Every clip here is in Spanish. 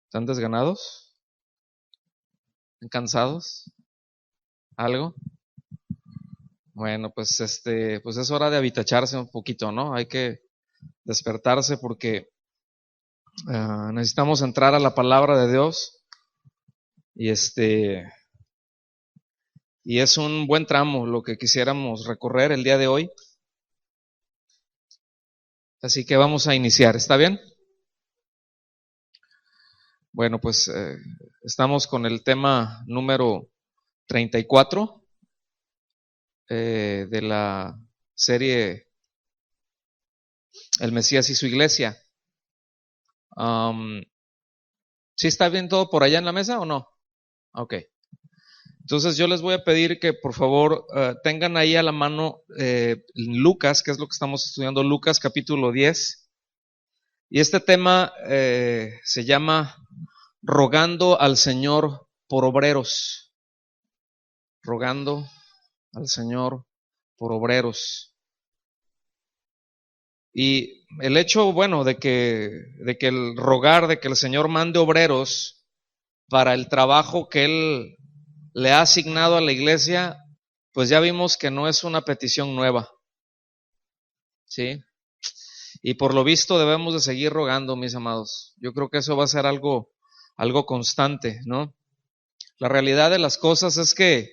¿Están desganados? ¿Están cansados? ¿Algo? Bueno, pues pues es hora de avitacharse un poquito, ¿no? Hay que despertarse porque necesitamos entrar a la palabra de Dios y y es un buen tramo lo que quisiéramos recorrer el día de hoy. Así que vamos a iniciar, ¿está bien? Bueno, pues estamos con el tema número 34 de la serie El Mesías y su Iglesia. ¿Sí está bien todo por allá en la mesa o no? Ok. Entonces yo les voy a pedir que por favor tengan ahí a la mano Lucas, que es lo que estamos estudiando, Lucas capítulo 10. Y este tema se llama Rogando al Señor por obreros. Rogando al Señor por obreros. Y el hecho, bueno, de que el rogar, de que el Señor mande obreros para el trabajo que Él le ha asignado a la iglesia, pues ya vimos que no es una petición nueva, ¿sí? Y por lo visto debemos de seguir rogando, mis amados. Yo creo que eso va a ser algo constante, ¿no? La realidad de las cosas es que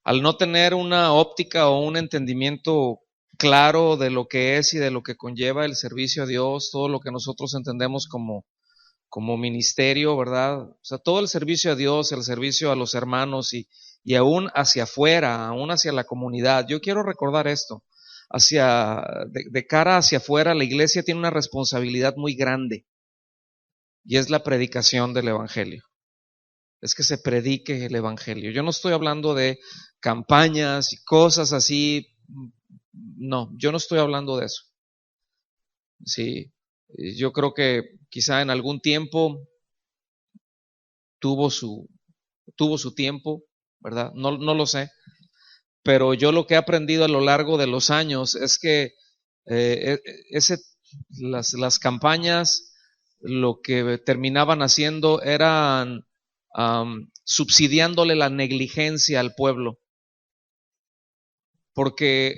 al no tener una óptica o un entendimiento claro de lo que es y de lo que conlleva el servicio a Dios, todo lo que nosotros entendemos como ministerio, ¿verdad? O sea, todo el servicio a Dios, el servicio a los hermanos y aún hacia afuera, aún hacia la comunidad. Yo quiero recordar esto, de cara hacia afuera, la iglesia tiene una responsabilidad muy grande y es la predicación del evangelio. Es que se predique el evangelio. Yo no estoy hablando de campañas y cosas así, no, yo no estoy hablando de eso. Sí, yo creo que quizá en algún tiempo tuvo su tiempo, ¿verdad? No lo sé, pero yo lo que he aprendido a lo largo de los años es que eh, ese, las campañas lo que terminaban haciendo eran subsidiándole la negligencia al pueblo, porque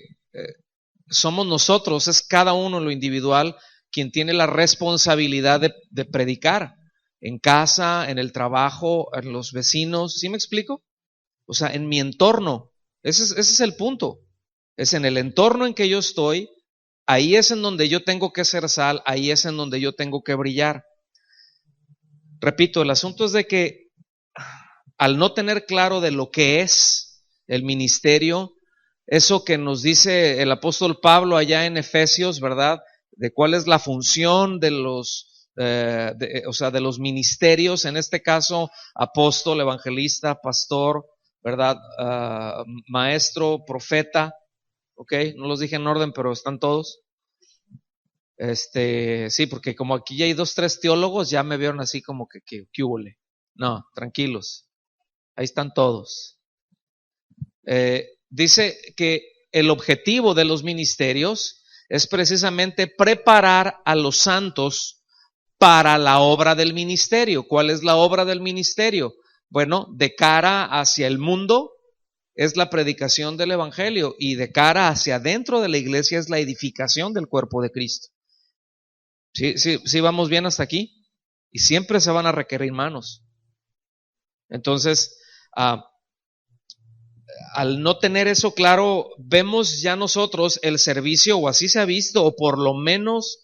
somos nosotros, es cada uno en lo individual quien tiene la responsabilidad de predicar en casa, en el trabajo, en los vecinos. ¿Sí me explico? O sea, en mi entorno. Ese es el punto. Es en el entorno en que yo estoy, ahí es en donde yo tengo que ser sal, ahí es en donde yo tengo que brillar. Repito, el asunto es de que al no tener claro de lo que es el ministerio, eso que nos dice el apóstol Pablo allá en Efesios, ¿verdad? De cuál es la función de los, de los ministerios, en este caso, apóstol, evangelista, pastor, ¿verdad? Maestro, profeta, ¿ok? No los dije en orden, pero están todos. Sí, porque como aquí ya hay 2, 3 teólogos, ya me vieron así como que húbole. No, tranquilos, ahí están todos. Dice que el objetivo de los ministerios es precisamente preparar a los santos para la obra del ministerio. ¿Cuál es la obra del ministerio? Bueno, de cara hacia el mundo es la predicación del evangelio y de cara hacia adentro de la iglesia es la edificación del cuerpo de Cristo. Sí, vamos bien hasta aquí. Y siempre se van a requerir manos. Entonces, al no tener eso claro, vemos ya nosotros el servicio, o así se ha visto, o por lo menos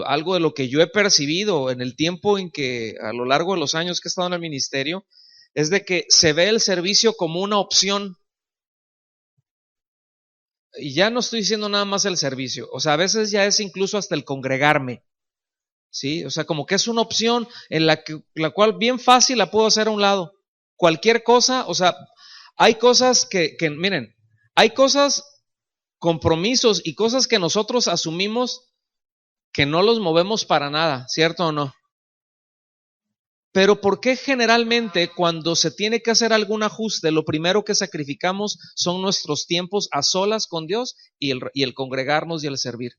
algo de lo que yo he percibido en el tiempo en que, a lo largo de los años que he estado en el ministerio, es de que se ve el servicio como una opción. Y ya no estoy diciendo nada más el servicio, o sea, a veces ya es incluso hasta el congregarme, ¿sí? O sea, como que es una opción en la cual bien fácil la puedo hacer a un lado. Cualquier cosa, o sea, hay cosas que miren, hay cosas, compromisos y cosas que nosotros asumimos que no los movemos para nada, ¿cierto o no? Pero ¿por qué generalmente cuando se tiene que hacer algún ajuste, lo primero que sacrificamos son nuestros tiempos a solas con Dios y el congregarnos y el servir?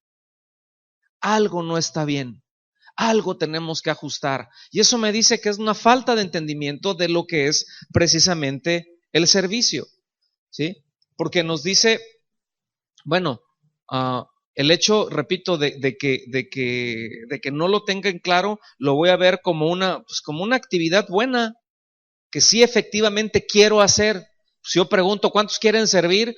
Algo no está bien. Algo tenemos que ajustar. Y eso me dice que es una falta de entendimiento de lo que es precisamente el servicio, ¿sí? Porque nos dice, bueno, el hecho, repito, de que no lo tenga en claro, lo voy a ver como como una actividad buena, que sí efectivamente quiero hacer. Si yo pregunto, ¿cuántos quieren servir?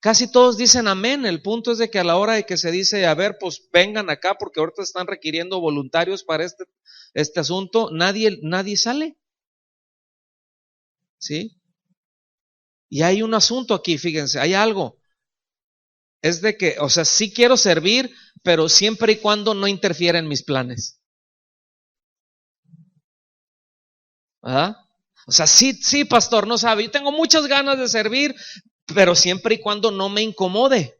Casi todos dicen amén. El punto es de que a la hora de que se dice, a ver, pues vengan acá porque ahorita están requiriendo voluntarios para este asunto, nadie sale, ¿sí? Y hay un asunto aquí, fíjense, hay algo. Es de que, o sea, sí quiero servir, pero siempre y cuando no interfiera en mis planes. ¿Verdad? O sea, sí, pastor, no sabe, yo tengo muchas ganas de servir, pero siempre y cuando no me incomode.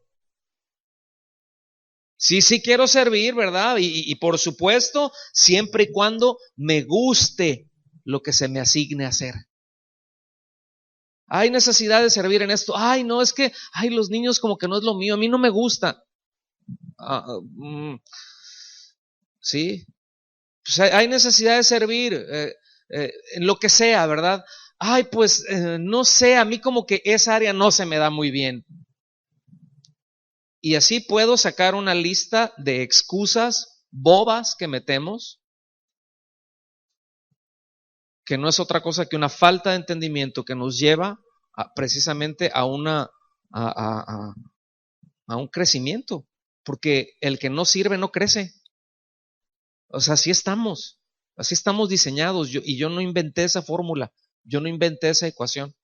Sí quiero servir, ¿verdad? Y por supuesto, siempre y cuando me guste lo que se me asigne hacer. Hay necesidad de servir en esto. Ay, no, es que, los niños como que no es lo mío, a mí no me gusta. Sí, pues hay necesidad de servir en lo que sea, ¿verdad? Ay, pues no sé, a mí como que esa área no se me da muy bien. Y así puedo sacar una lista de excusas bobas que metemos, que no es otra cosa que una falta de entendimiento que nos lleva precisamente a a un crecimiento, porque el que no sirve no crece. O sea, así estamos diseñados, y yo no inventé esa fórmula, yo no inventé esa ecuación.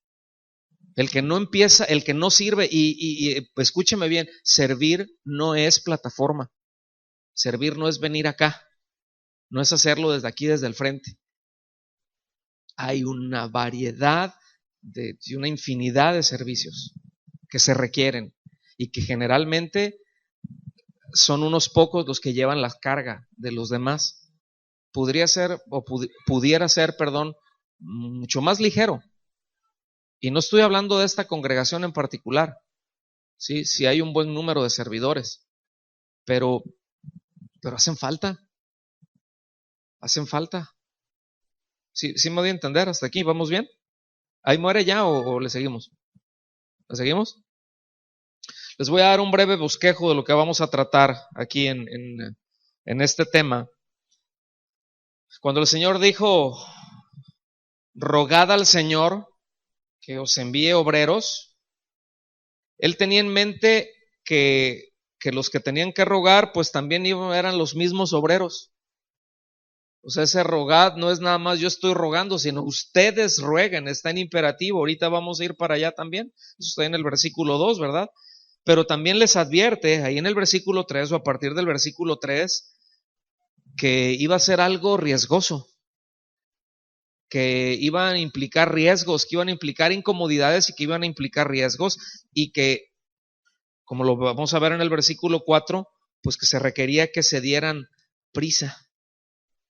El que no empieza, el que no sirve, pues, escúcheme bien, servir no es plataforma, servir no es venir acá, no es hacerlo desde aquí, desde el frente. Hay una variedad y una infinidad de servicios que se requieren y que generalmente son unos pocos los que llevan la carga de los demás. Podría ser, o pudiera ser, perdón, mucho más ligero. Y no estoy hablando de esta congregación en particular. Sí hay un buen número de servidores, pero hacen falta. Sí me voy a entender hasta aquí, ¿vamos bien? ¿Ahí muere ya o le seguimos? ¿Le seguimos? Les voy a dar un breve bosquejo de lo que vamos a tratar aquí en este tema. Cuando el Señor dijo, rogad al Señor que os envíe obreros, Él tenía en mente que los que tenían que rogar, pues también eran los mismos obreros. O sea, ese rogad no es nada más yo estoy rogando, sino ustedes rueguen, está en imperativo. Ahorita vamos a ir para allá también. Eso está en el versículo 2, ¿verdad? Pero también les advierte ahí en el versículo 3 o a partir del versículo 3 que iba a ser algo riesgoso, que iban a implicar riesgos, que iban a implicar incomodidades y que iban a implicar riesgos y que, como lo vamos a ver en el versículo 4, pues que se requería que se dieran prisa,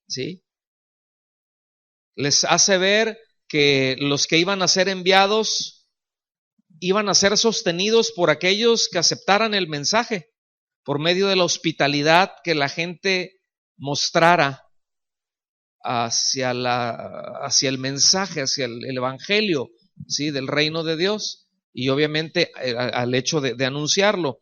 ¿sí? Les hace ver que los que iban a ser enviados iban a ser sostenidos por aquellos que aceptaran el mensaje, por medio de la hospitalidad que la gente mostrara hacia el mensaje, hacia el evangelio, ¿sí? Del reino de Dios, y obviamente al hecho de anunciarlo.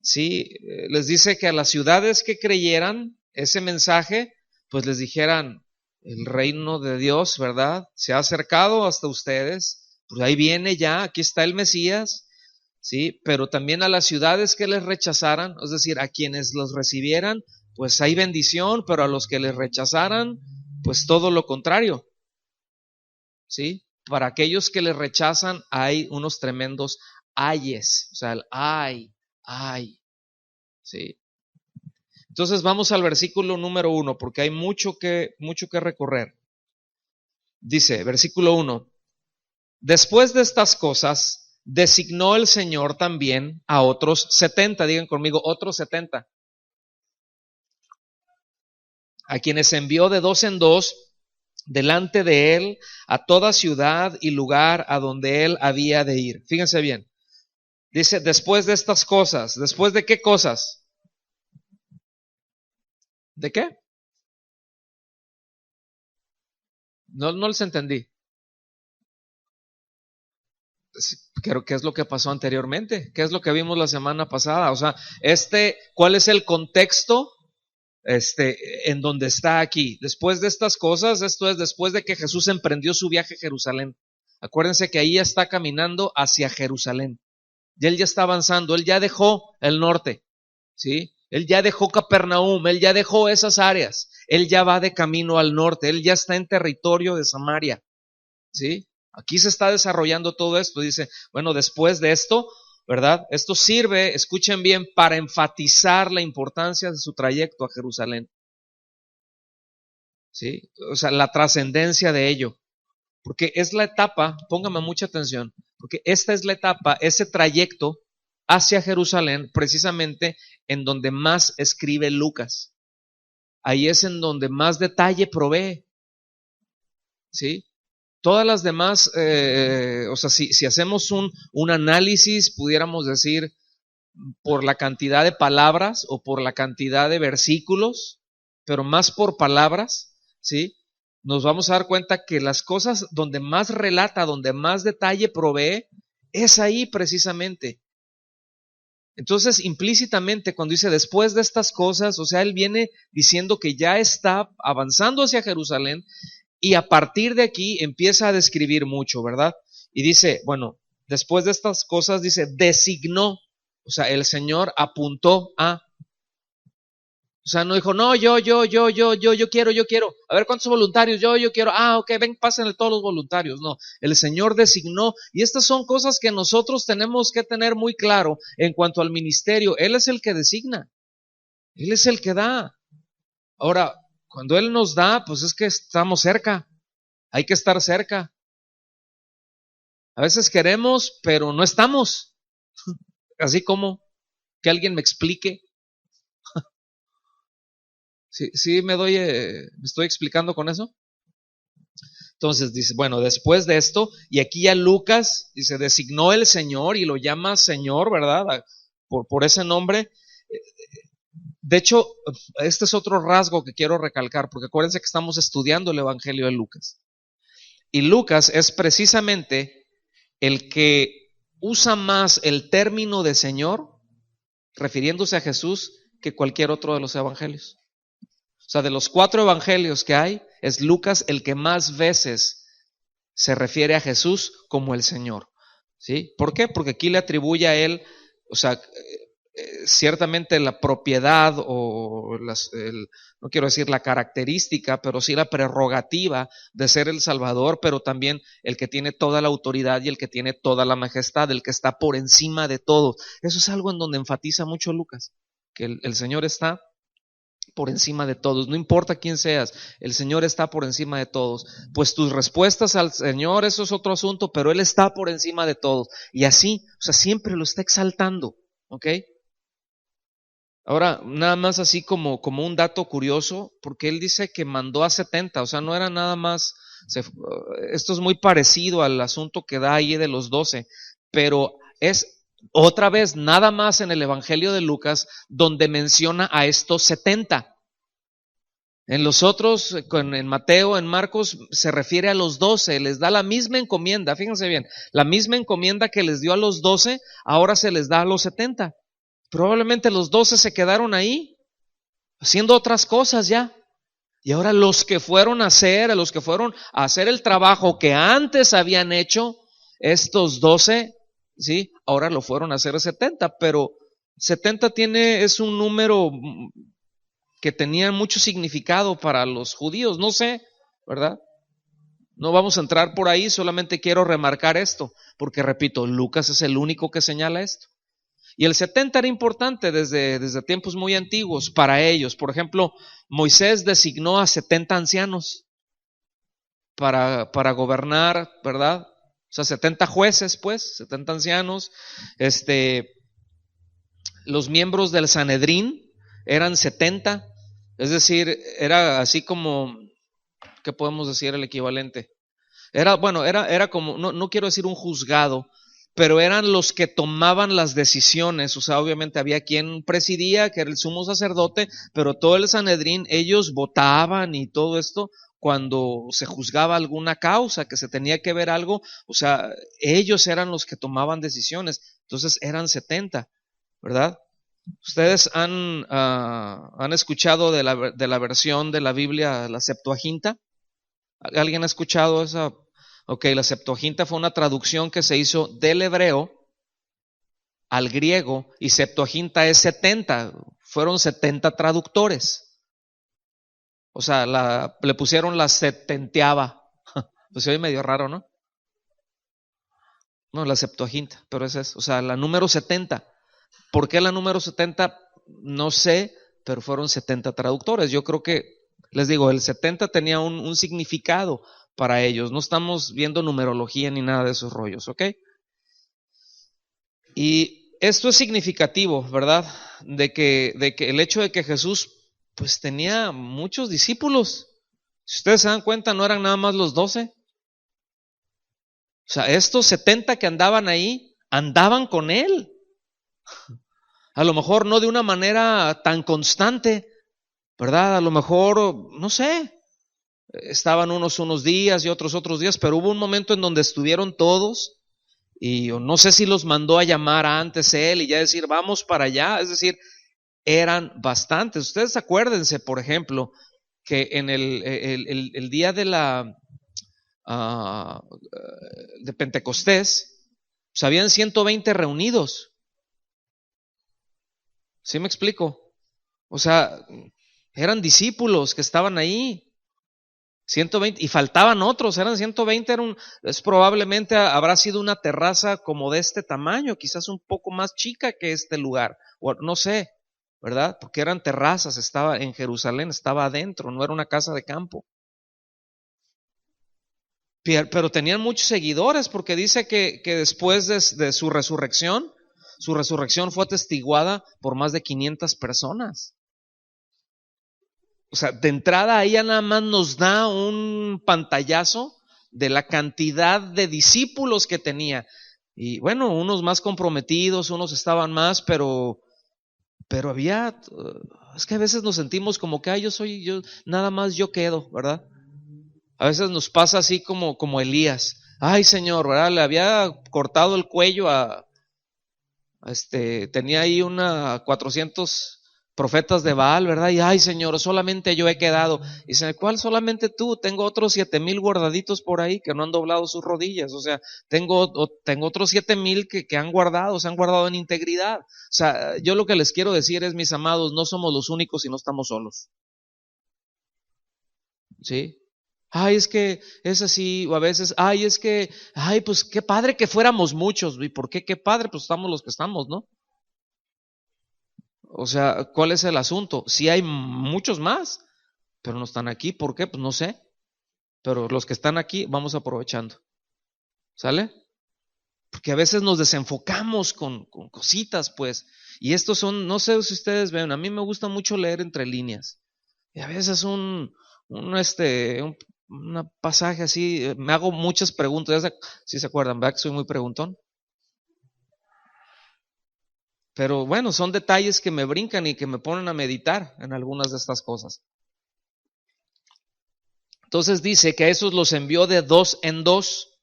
¿Sí? Les dice que a las ciudades que creyeran ese mensaje, pues les dijeran, el reino de Dios, ¿verdad? Se ha acercado hasta ustedes, pues ahí viene ya, aquí está el Mesías, ¿sí? Pero también a las ciudades que les rechazaran, es decir, a quienes los recibieran, pues hay bendición, pero a los que les rechazaran, pues todo lo contrario, ¿sí? Para aquellos que les rechazan hay unos tremendos ayes, o sea, el ay, ¿sí? Entonces vamos al versículo número 1, porque hay mucho que recorrer. Dice, versículo 1, después de estas cosas, designó el Señor también a otros 70, digan conmigo, otros 70, a quienes envió de dos en dos delante de él a toda ciudad y lugar a donde él había de ir. Fíjense bien, dice, después de estas cosas, ¿después de qué cosas? ¿De qué? No les entendí. Creo que es lo que pasó anteriormente, qué es lo que vimos la semana pasada. O sea, ¿cuál es el contexto en donde está aquí? Después de estas cosas, esto es después de que Jesús emprendió su viaje a Jerusalén. Acuérdense que ahí está caminando hacia Jerusalén. Y él ya está avanzando, él ya dejó el norte, ¿sí? Él ya dejó Capernaum, él ya dejó esas áreas, él ya va de camino al norte, él ya está en territorio de Samaria, ¿sí? Aquí se está desarrollando todo esto. Dice, bueno, después de esto, ¿verdad? Esto sirve, escuchen bien, para enfatizar la importancia de su trayecto a Jerusalén, ¿sí? O sea, la trascendencia de ello. Porque es la etapa, póngame mucha atención, porque esta es la etapa, ese trayecto hacia Jerusalén, precisamente en donde más escribe Lucas. Ahí es en donde más detalle provee, ¿sí? Todas las demás, o sea, si hacemos un análisis, pudiéramos decir, por la cantidad de palabras o por la cantidad de versículos, pero más por palabras, ¿sí? Nos vamos a dar cuenta que las cosas donde más relata, donde más detalle provee, es ahí precisamente. Entonces, implícitamente, cuando dice después de estas cosas, o sea, él viene diciendo que ya está avanzando hacia Jerusalén y a partir de aquí empieza a describir mucho, ¿verdad? Y dice, bueno, después de estas cosas, dice, designó, o sea, el Señor apuntó a. O sea, no dijo, no, yo quiero. A ver, ¿cuántos voluntarios? Yo quiero. Ok, ven, pásenle todos los voluntarios. No, el Señor designó. Y estas son cosas que nosotros tenemos que tener muy claro en cuanto al ministerio. Él es el que designa. Él es el que da. Ahora, cuando Él nos da, pues es que estamos cerca. Hay que estar cerca. A veces queremos, pero no estamos. Así como que alguien me explique. Sí me estoy explicando con eso. Entonces dice, bueno, después de esto, y aquí ya Lucas dice, designó el Señor y lo llama Señor, ¿verdad? Por ese nombre. De hecho, este es otro rasgo que quiero recalcar, porque acuérdense que estamos estudiando el Evangelio de Lucas. Y Lucas es precisamente el que usa más el término de Señor, refiriéndose a Jesús, que cualquier otro de los evangelios. O sea, de los 4 evangelios que hay, es Lucas el que más veces se refiere a Jesús como el Señor. ¿Sí? ¿Por qué? Porque aquí le atribuye a él, o sea, ciertamente la propiedad o no quiero decir la característica, pero sí la prerrogativa de ser el Salvador, pero también el que tiene toda la autoridad y el que tiene toda la majestad, el que está por encima de todo. Eso es algo en donde enfatiza mucho Lucas, que el Señor está por encima de todos, no importa quién seas, el Señor está por encima de todos. Pues tus respuestas al Señor, eso es otro asunto, pero Él está por encima de todos. Y así, o sea, siempre lo está exaltando, ¿ok? Ahora, nada más así como un dato curioso, porque Él dice que mandó a 70, o sea, no era nada más, esto es muy parecido al asunto que da ahí de los 12, pero es otra vez, nada más en el Evangelio de Lucas, donde menciona a estos 70. En los otros, en Mateo, en Marcos, se refiere a los 12, les da la misma encomienda, fíjense bien, la misma encomienda que les dio a los 12, ahora se les da a los 70. Probablemente los 12 se quedaron ahí, haciendo otras cosas ya. Y ahora los que fueron a hacer el trabajo que antes habían hecho, estos 12, ¿sí? Ahora lo fueron a hacer 70, pero 70 es un número que tenía mucho significado para los judíos, no sé, ¿verdad? No vamos a entrar por ahí, solamente quiero remarcar esto, porque repito, Lucas es el único que señala esto. Y el 70 era importante desde tiempos muy antiguos para ellos. Por ejemplo, Moisés designó a 70 ancianos para gobernar, ¿verdad? O sea, 70 jueces, pues, 70 ancianos. Los miembros del Sanedrín eran 70, es decir, era así como, ¿qué podemos decir el equivalente? Era como, no quiero decir un juzgado, pero eran los que tomaban las decisiones. O sea, obviamente había quien presidía, que era el sumo sacerdote, pero todo el Sanedrín, ellos votaban y todo esto cuando se juzgaba alguna causa, que se tenía que ver algo, o sea, ellos eran los que tomaban decisiones. Entonces eran 70, ¿verdad? ¿Ustedes han escuchado de la versión de la Biblia, la Septuaginta? ¿Alguien ha escuchado esa? Ok, la Septuaginta fue una traducción que se hizo del hebreo al griego, y Septuaginta es 70, fueron 70 traductores. O sea, le pusieron la setenteava. Pues se oye medio raro, ¿no? No, la Septuaginta, pero es eso. O sea, la número 70. ¿Por qué la número 70? No sé, pero fueron 70 traductores. Yo creo que, les digo, el 70 tenía un significado para ellos. No estamos viendo numerología ni nada de esos rollos, ¿ok? Y esto es significativo, ¿verdad? De que el hecho de que Jesús pues tenía muchos discípulos. Si ustedes se dan cuenta, no eran nada más los 12. O sea, estos 70 que andaban ahí, andaban con él. A lo mejor no de una manera tan constante, ¿verdad? A lo mejor, no sé, estaban unos días y otros días, pero hubo un momento en donde estuvieron todos, y no sé si los mandó a llamar antes él y ya decir, vamos para allá. Es decir, eran bastantes. Ustedes acuérdense, por ejemplo, que en el día de Pentecostés, pues habían 120 reunidos. ¿Sí me explico? O sea, eran discípulos que estaban ahí. 120, y faltaban otros, eran 120, probablemente habrá sido una terraza como de este tamaño, quizás un poco más chica que este lugar, o no sé, ¿verdad? Porque eran terrazas, estaba en Jerusalén, estaba adentro, no era una casa de campo. Pero tenían muchos seguidores, porque dice que después de su resurrección fue atestiguada por más de 500 personas. O sea, de entrada ahí ya nada más nos da un pantallazo de la cantidad de discípulos que tenía. Y bueno, unos más comprometidos, unos estaban más, pero había, es que a veces nos sentimos como que, yo, nada más yo quedo, ¿verdad? A veces nos pasa así como Elías. Ay, Señor, ¿verdad? Le había cortado el cuello tenía ahí 400 profetas de Baal, ¿verdad? Y ay, Señor, solamente yo he quedado. Y dice, ¿cuál solamente tú? Tengo otros 7,000 guardaditos por ahí que no han doblado sus rodillas. O sea, tengo otros 7,000 que han guardado, se han guardado en integridad. O sea, yo lo que les quiero decir es, mis amados, no somos los únicos y no estamos solos. ¿Sí? Ay, es que es así, o a veces, pues qué padre que fuéramos muchos. ¿Y por qué? Qué padre, pues estamos los que estamos, ¿no? O sea, ¿cuál es el asunto? Sí hay muchos más, pero no están aquí. ¿Por qué? Pues no sé. Pero los que están aquí vamos aprovechando. ¿Sale? Porque a veces nos desenfocamos con cositas, pues. Y estos son, no sé si ustedes ven, a mí me gusta mucho leer entre líneas. Y a veces un pasaje así, me hago muchas preguntas. Si se acuerdan, ¿verdad que soy muy preguntón? Pero bueno, son detalles que me brincan y que me ponen a meditar en algunas de estas cosas. Entonces dice que a esos los envió de 2 en 2,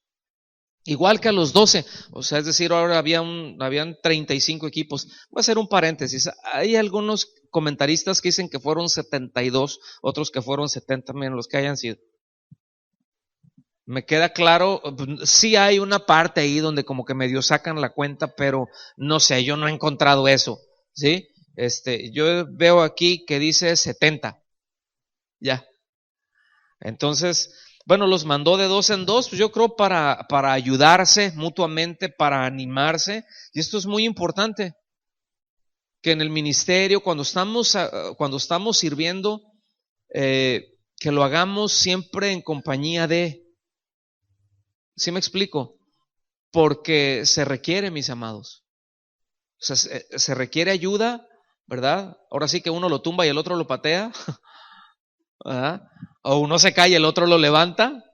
igual que a los 12. O sea, es decir, ahora habían 35 equipos. Voy a hacer un paréntesis. Hay algunos comentaristas que dicen que fueron 72, otros que fueron 70, menos los que hayan sido. Me queda claro, sí hay una parte ahí donde como que medio sacan la cuenta, pero no sé, yo no he encontrado eso, ¿sí? Yo veo aquí que dice 70, ya. Entonces, bueno, los mandó de 2 en 2, pues yo creo para ayudarse mutuamente, para animarse, y esto es muy importante, que en el ministerio, cuando estamos sirviendo, que lo hagamos siempre en compañía de. ¿Sí me explico? Porque se requiere, mis amados. O sea, se requiere ayuda, ¿verdad? Ahora sí que uno lo tumba y el otro lo patea, ¿verdad? O uno se cae y el otro lo levanta.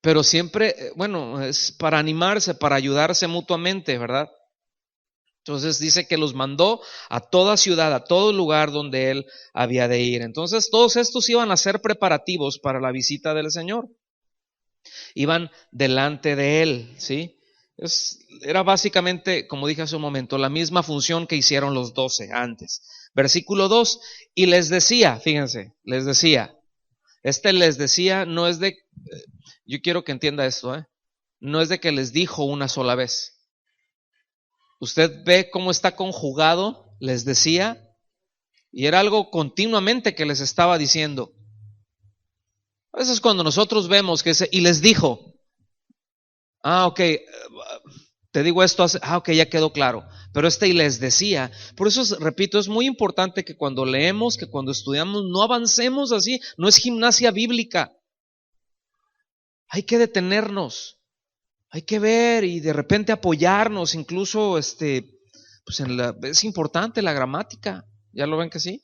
Pero siempre, bueno, es para animarse, para ayudarse mutuamente, ¿verdad? Entonces dice que los mandó a toda ciudad, a todo lugar donde él había de ir. Entonces todos estos iban a ser preparativos para la visita del Señor. Iban delante de él, ¿sí? Era básicamente, como dije hace un momento, la misma función que hicieron los 12 antes. Versículo 2, y les decía, fíjense, les decía, les decía no es de, yo quiero que entienda esto, no es de que les dijo una sola vez. Usted ve cómo está conjugado, les decía, y era algo continuamente que les estaba diciendo. A veces cuando nosotros vemos que y les dijo, ok, te digo esto, ok, ya quedó claro. Pero y les decía, por eso repito, es muy importante que cuando leemos, que cuando estudiamos, no avancemos así, no es gimnasia bíblica. Hay que detenernos. Hay que ver y de repente apoyarnos, incluso pues es importante la gramática. ¿Ya lo ven que sí?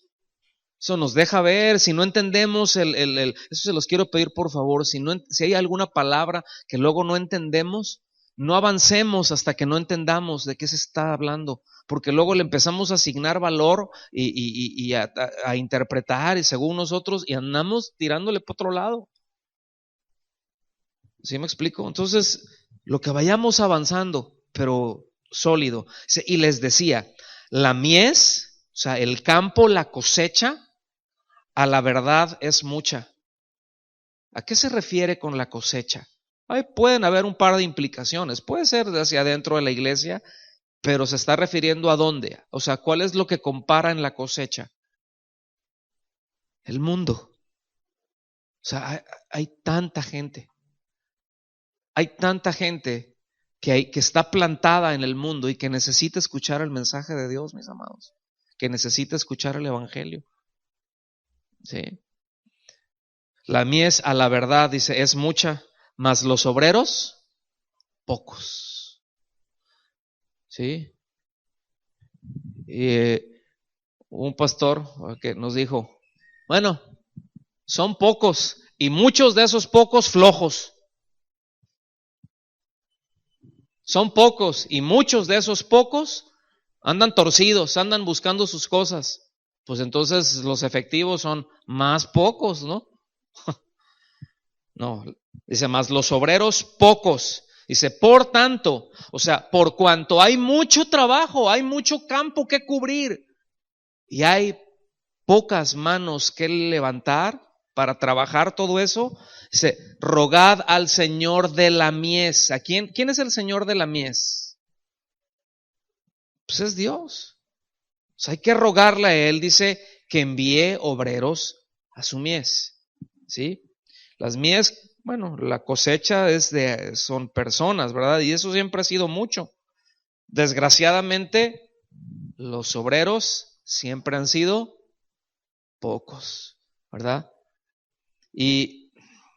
Eso nos deja ver, si no entendemos eso se los quiero pedir por favor, si hay alguna palabra que luego no entendemos, no avancemos hasta que no entendamos de qué se está hablando, porque luego le empezamos a asignar valor y a interpretar y según nosotros y andamos tirándole por otro lado. ¿Sí me explico? Entonces, lo que vayamos avanzando, pero sólido. Y les decía, la mies, o sea, el campo, la cosecha, a la verdad es mucha. ¿A qué se refiere con la cosecha? Pueden haber un par de implicaciones. Puede ser hacia adentro de la iglesia, pero se está refiriendo a dónde. O sea, ¿cuál es lo que compara en la cosecha? El mundo. O sea, hay tanta gente. Hay tanta gente que está plantada en el mundo y que necesita escuchar el mensaje de Dios, mis amados, que necesita escuchar el evangelio. ¿Sí? La mies a la verdad, dice, es mucha, mas los obreros, pocos. ¿Sí? Y un pastor que nos dijo, bueno, son pocos y muchos de esos pocos flojos. Son pocos y muchos de esos pocos andan torcidos, andan buscando sus cosas. Pues entonces los efectivos son más pocos, ¿no? No, dice más los obreros pocos. Dice, por tanto, o sea, por cuanto hay mucho trabajo, hay mucho campo que cubrir y hay pocas manos que levantar para trabajar todo eso, dice, rogad al Señor de la mies. ¿A quién es el Señor de la mies? Pues es Dios. O sea, hay que rogarle a Él, dice, que envíe obreros a su mies. ¿Sí? Las mies, bueno, la cosecha son personas, ¿verdad? Y eso siempre ha sido mucho. Desgraciadamente, los obreros siempre han sido pocos, ¿verdad? Y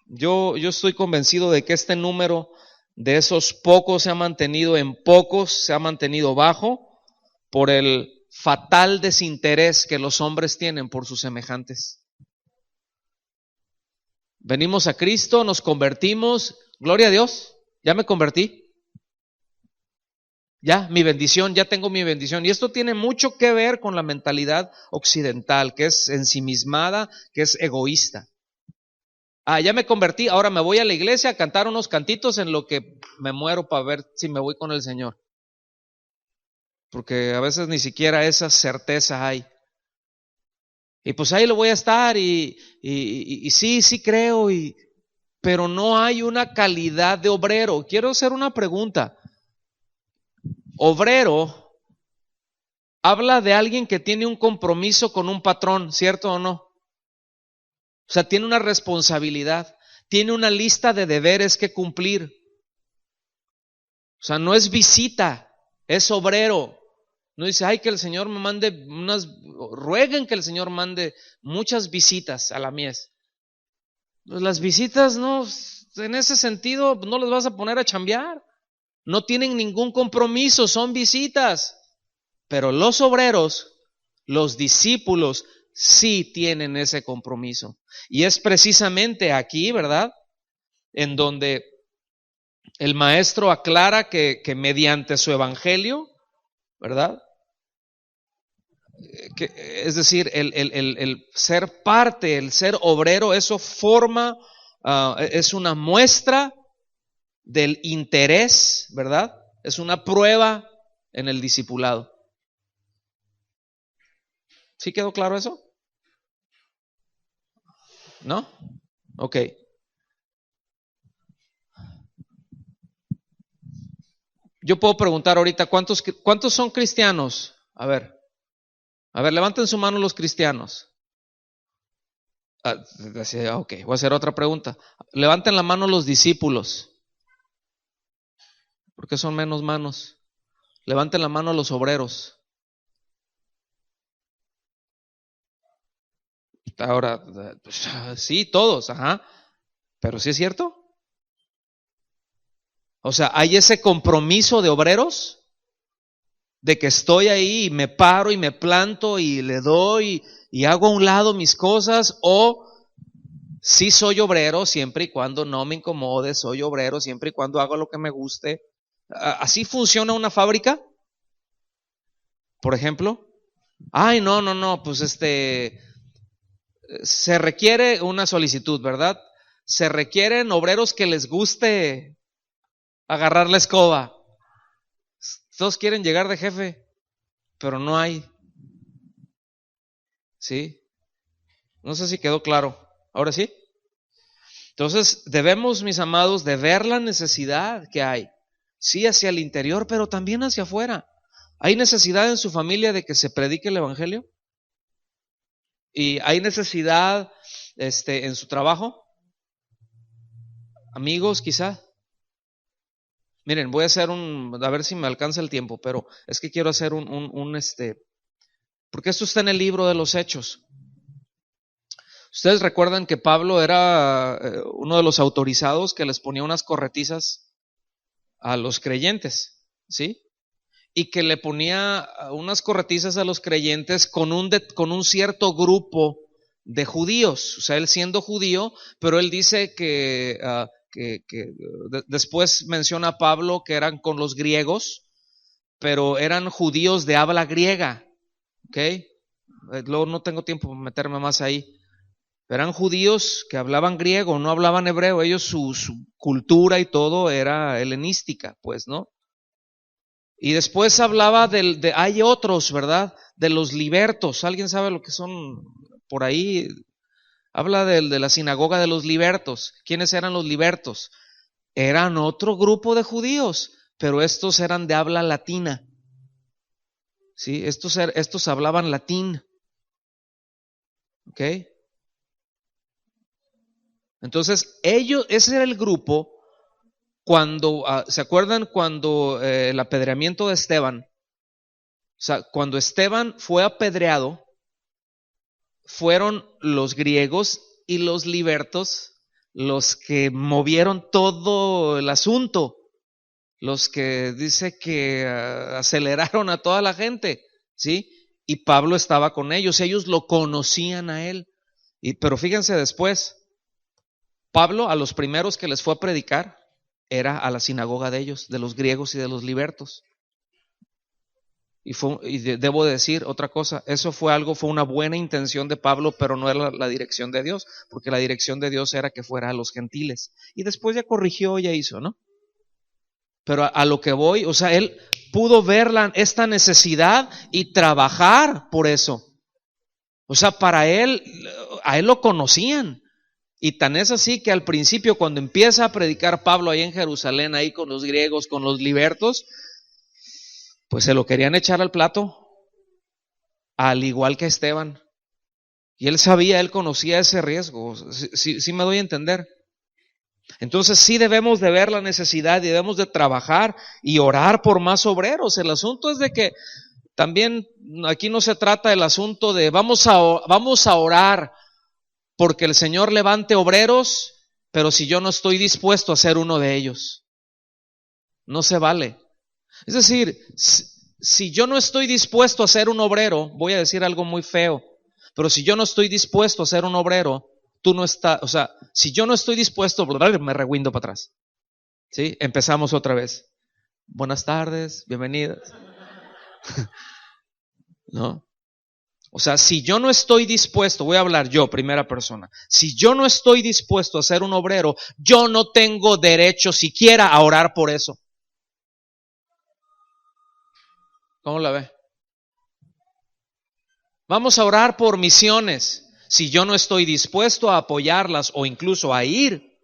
yo estoy convencido de que este número de esos pocos se ha mantenido en pocos, se ha mantenido bajo por el fatal desinterés que los hombres tienen por sus semejantes. Venimos a Cristo, nos convertimos, gloria a Dios, ya me convertí. Ya, mi bendición, ya tengo mi bendición. Y esto tiene mucho que ver con la mentalidad occidental, que es ensimismada, que es egoísta. Ya me convertí, ahora me voy a la iglesia a cantar unos cantitos en lo que me muero para ver si me voy con el Señor. Porque a veces ni siquiera esa certeza hay. Y pues ahí lo voy a estar y sí creo, pero no hay una calidad de obrero. Quiero hacer una pregunta. Obrero habla de alguien que tiene un compromiso con un patrón, ¿cierto o no? O sea, tiene una responsabilidad, tiene una lista de deberes que cumplir. O sea, no es visita, es obrero. No dice, que el Señor me mande rueguen que el Señor mande muchas visitas a la mies. Pues las visitas no, en ese sentido, no las vas a poner a chambear. No tienen ningún compromiso, son visitas. Pero los obreros, los discípulos, sí tienen ese compromiso. Y es precisamente aquí, ¿verdad?, en donde el maestro aclara que mediante su evangelio ¿verdad? Es decir, el ser parte, el ser obrero, eso forma, es una muestra del interés, ¿verdad? Es una prueba en el discipulado. ¿Sí quedó claro eso? ¿No? Ok. Yo puedo preguntar ahorita, ¿cuántos son cristianos? A ver, levanten su mano los cristianos. Ok, voy a hacer otra pregunta. Levanten la mano los discípulos. ¿Por qué son menos manos? Levanten la mano los obreros. Ahora, pues, sí, todos, ajá. Pero ¿sí es cierto? O sea, ¿hay ese compromiso de obreros? De que estoy ahí y me paro y me planto y le doy y hago a un lado mis cosas, o sí soy obrero siempre y cuando no me incomode, soy obrero siempre y cuando hago lo que me guste. ¿Así funciona una fábrica? Por ejemplo. Ay, no, pues se requiere una solicitud, ¿verdad? Se requieren obreros que les guste agarrar la escoba. Todos quieren llegar de jefe, pero no hay. ¿Sí? No sé si quedó claro. ¿Ahora sí? Entonces, debemos, mis amados, de ver la necesidad que hay. Sí, hacia el interior, pero también hacia afuera. ¿Hay necesidad en su familia de que se predique el evangelio? ¿Y hay necesidad en su trabajo? Amigos, quizá. Miren, voy a hacer a ver si me alcanza el tiempo, pero es que quiero hacer porque esto está en el libro de los Hechos. Ustedes recuerdan que Pablo era uno de los autorizados que les ponía unas corretizas a los creyentes, ¿sí? Y que le ponía unas corretizas a los creyentes con un cierto grupo de judíos, o sea, él siendo judío, pero él dice que después menciona a Pablo que eran con los griegos, pero eran judíos de habla griega, ¿ok? Luego no tengo tiempo para meterme más ahí. Eran judíos que hablaban griego, no hablaban hebreo, ellos su cultura y todo era helenística, pues, ¿no? Y después hablaba hay otros, ¿verdad? De los libertos. ¿Alguien sabe lo que son por ahí? Habla de la sinagoga de los libertos. ¿Quiénes eran los libertos? Eran otro grupo de judíos, pero estos eran de habla latina. ¿Sí? Estos hablaban latín. ¿Ok? Entonces, ese era el grupo cuando, ¿se acuerdan cuando el apedreamiento de Esteban? O sea, cuando Esteban fue apedreado, fueron los griegos y los libertos los que movieron todo el asunto, los que dice que aceleraron a toda la gente, ¿sí? Y Pablo estaba con ellos lo conocían a él. Pero fíjense después, Pablo a los primeros que les fue a predicar era a la sinagoga de ellos, de los griegos y de los libertos. Debo decir otra cosa, fue una buena intención de Pablo, pero no era la dirección de Dios, porque la dirección de Dios era que fuera a los gentiles. Y después ya corrigió, ya hizo, ¿no? Pero a lo que voy, o sea, él pudo ver esta necesidad y trabajar por eso. O sea, a él lo conocían. Y tan es así que al principio, cuando empieza a predicar Pablo ahí en Jerusalén, ahí con los griegos, con los libertos, pues se lo querían echar al plato, al igual que Esteban. Y él conocía ese riesgo. Sí me doy a entender. Entonces sí debemos de ver la necesidad y debemos de trabajar y orar por más obreros. El asunto es de que también aquí no se trata del asunto de vamos a orar porque el Señor levante obreros, pero si yo no estoy dispuesto a ser uno de ellos, no se vale. Es decir, si yo no estoy dispuesto a ser un obrero, voy a decir algo muy feo, pero si yo no estoy dispuesto a ser un obrero, tú no estás, o sea, si yo no estoy dispuesto, me reguindo para atrás. ¿Sí? Empezamos otra vez. Buenas tardes, bienvenidas. ¿No? O sea, si yo no estoy dispuesto, voy a hablar yo, primera persona, si yo no estoy dispuesto a ser un obrero, yo no tengo derecho siquiera a orar por eso. ¿Cómo la ve? Vamos a orar por misiones. Si yo no estoy dispuesto a apoyarlas o incluso a ir,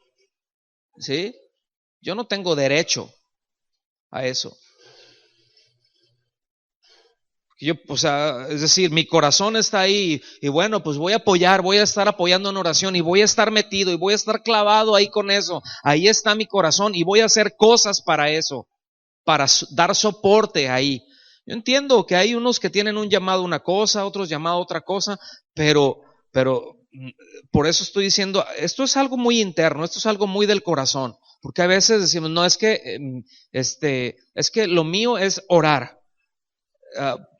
¿sí? Yo no tengo derecho a eso. Yo, o sea, es decir, mi corazón está ahí y bueno, pues voy a apoyar, voy a estar apoyando en oración y voy a estar metido y voy a estar clavado ahí con eso. Ahí está mi corazón y voy a hacer cosas para eso, para dar soporte ahí. Yo entiendo que hay unos que tienen un llamado a una cosa, otros llamado a otra cosa, pero por eso estoy diciendo, esto es algo muy interno, esto es algo muy del corazón, porque a veces decimos, no, es que, es que lo mío es orar.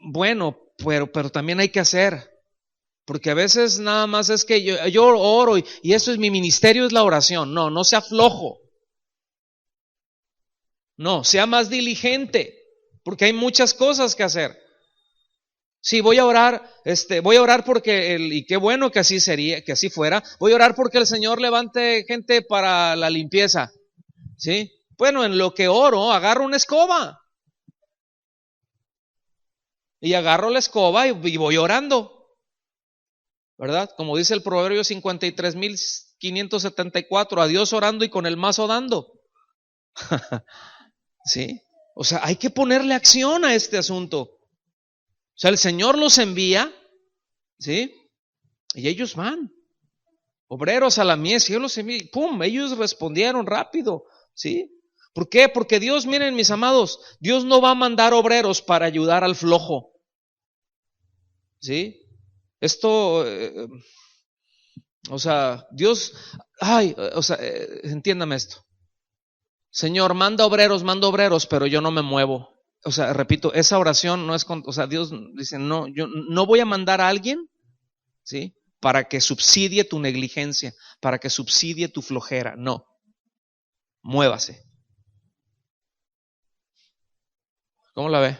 Bueno, pero también hay que hacer, porque a veces nada más es que yo oro y eso es mi ministerio, es la oración. No, no sea flojo. No, sea más diligente, porque hay muchas cosas que hacer. Sí, voy a orar porque y qué bueno que así sería, que así fuera. Voy a orar porque el Señor levante gente para la limpieza. ¿Sí? Bueno, en lo que oro, agarro una escoba. Y agarro la escoba y voy orando, ¿verdad? Como dice el Proverbio 53.574, a Dios orando y con el mazo dando. ¿Sí? O sea, hay que ponerle acción a este asunto. O sea, el Señor los envía, ¿sí? Y ellos van. Obreros a la mies, y yo los envío, ¡pum! Ellos respondieron rápido, ¿sí? ¿Por qué? Porque Dios, miren mis amados, Dios no va a mandar obreros para ayudar al flojo, ¿sí? Esto, o sea, Dios, entiéndame esto. Señor, manda obreros, pero yo no me muevo. O sea, repito, esa oración no es o sea, Dios dice, no, yo no voy a mandar a alguien, ¿sí? Para que subsidie tu negligencia, para que subsidie tu flojera. No, muévase. ¿Cómo la ve?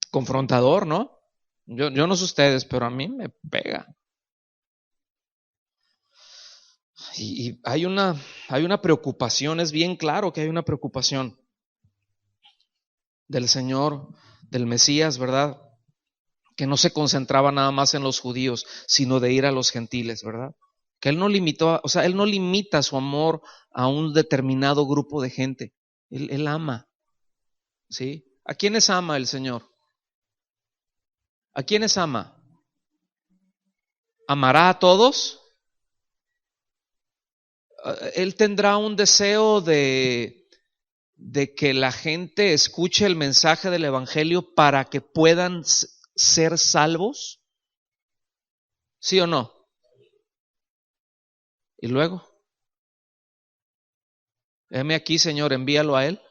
Confrontador, ¿no? Yo no sé ustedes, pero a mí me pega. Y hay una preocupación, es bien claro que hay una preocupación del Señor, del Mesías, ¿verdad? Que no se concentraba nada más en los judíos, sino de ir a los gentiles, ¿verdad? Que él no limitó, o sea, él no limita su amor a un determinado grupo de gente. Él ama, ¿sí? ¿A quiénes ama el Señor? ¿A quiénes ama? ¿Amará a todos? Él tendrá un deseo de que la gente escuche el mensaje del Evangelio para que puedan ser salvos, ¿sí o no? Y luego, heme aquí, Señor, envíalo a él.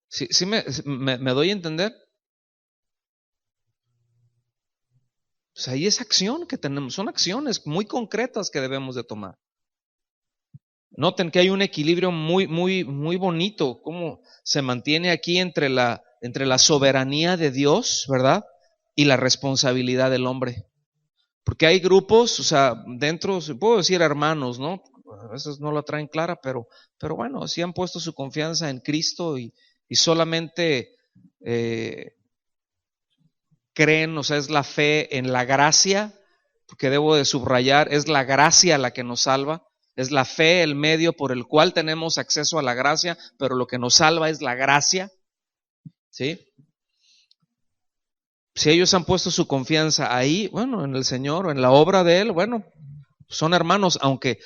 ¿Sí me doy a entender? Pues ahí es acción que tenemos, son acciones muy concretas que debemos de tomar. Noten que hay un equilibrio muy bonito, cómo se mantiene aquí entre la soberanía de Dios, ¿verdad? Y la responsabilidad del hombre. Porque hay grupos, o sea, dentro, puedo decir hermanos, ¿no? A veces no la traen clara, pero bueno, sí han puesto su confianza en Cristo y solamente creen, o sea, es la fe en la gracia, porque debo de subrayar, es la gracia la que nos salva, es la fe el medio por el cual tenemos acceso a la gracia, pero lo que nos salva es la gracia, ¿sí? Si ellos han puesto su confianza ahí, bueno, en el Señor o en la obra de Él, bueno, son hermanos, aunque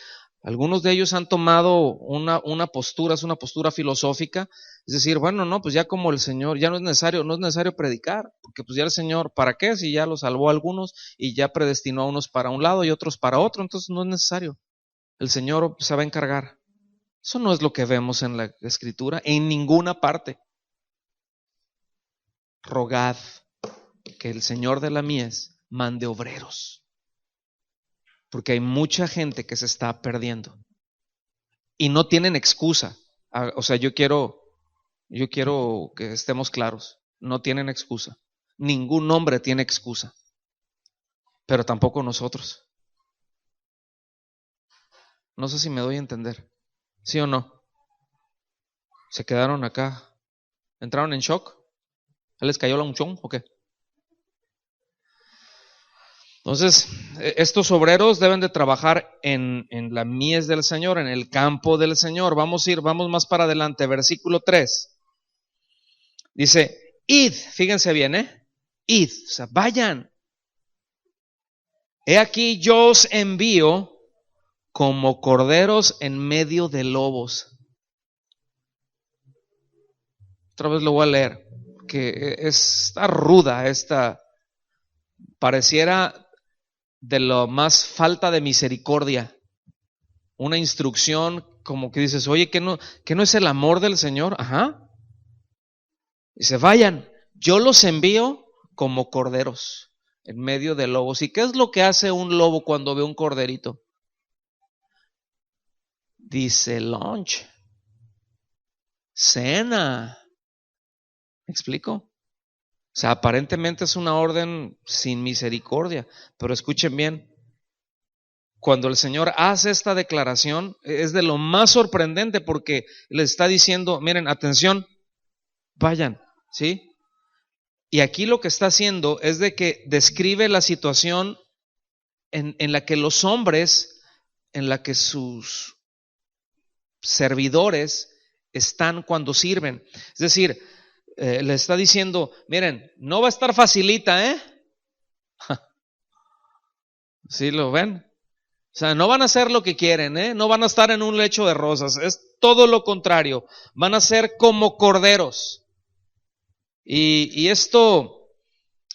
algunos de ellos han tomado una postura, es una postura filosófica, es decir, bueno, no, pues ya como el Señor, ya no es necesario predicar, porque pues ya el Señor, ¿para qué? Si ya los salvó a algunos y ya predestinó a unos para un lado y otros para otro, entonces no es necesario. El Señor se va a encargar. Eso no es lo que vemos en la Escritura, en ninguna parte. Rogad que el Señor de la mies mande obreros, porque hay mucha gente que se está perdiendo y no tienen excusa. O sea, yo quiero Yo quiero que estemos claros. No tienen excusa. Ningún hombre tiene excusa. Pero tampoco nosotros. No sé si me doy a entender. ¿Sí o no? ¿Se quedaron acá? ¿Entraron en shock? ¿Les cayó la unción o qué? Entonces, estos obreros deben de trabajar en la mies del Señor, en el campo del Señor. Vamos más para adelante, versículo 3. Dice, id, fíjense bien, id, o sea, vayan. He aquí yo os envío como corderos en medio de lobos. Otra vez lo voy a leer, que está ruda pareciera de lo más falta de misericordia. Una instrucción como que dices, oye, que no es el amor del Señor. Ajá. Dice, vayan, yo los envío como corderos en medio de lobos. ¿Y qué es lo que hace un lobo cuando ve un corderito? Dice, lunch, cena. ¿Me explico? O sea, aparentemente es una orden sin misericordia, pero escuchen bien, cuando el Señor hace esta declaración es de lo más sorprendente porque le está diciendo, miren, atención, vayan, ¿sí? Y aquí lo que está haciendo es de que describe la situación en la que los hombres, en la que sus servidores están cuando sirven. Es decir, le está diciendo, miren, no va a estar facilita, ¿eh? ¿Sí lo ven? O sea, no van a hacer lo que quieren, ¿eh? No van a estar en un lecho de rosas, es todo lo contrario, van a ser como corderos. Y esto,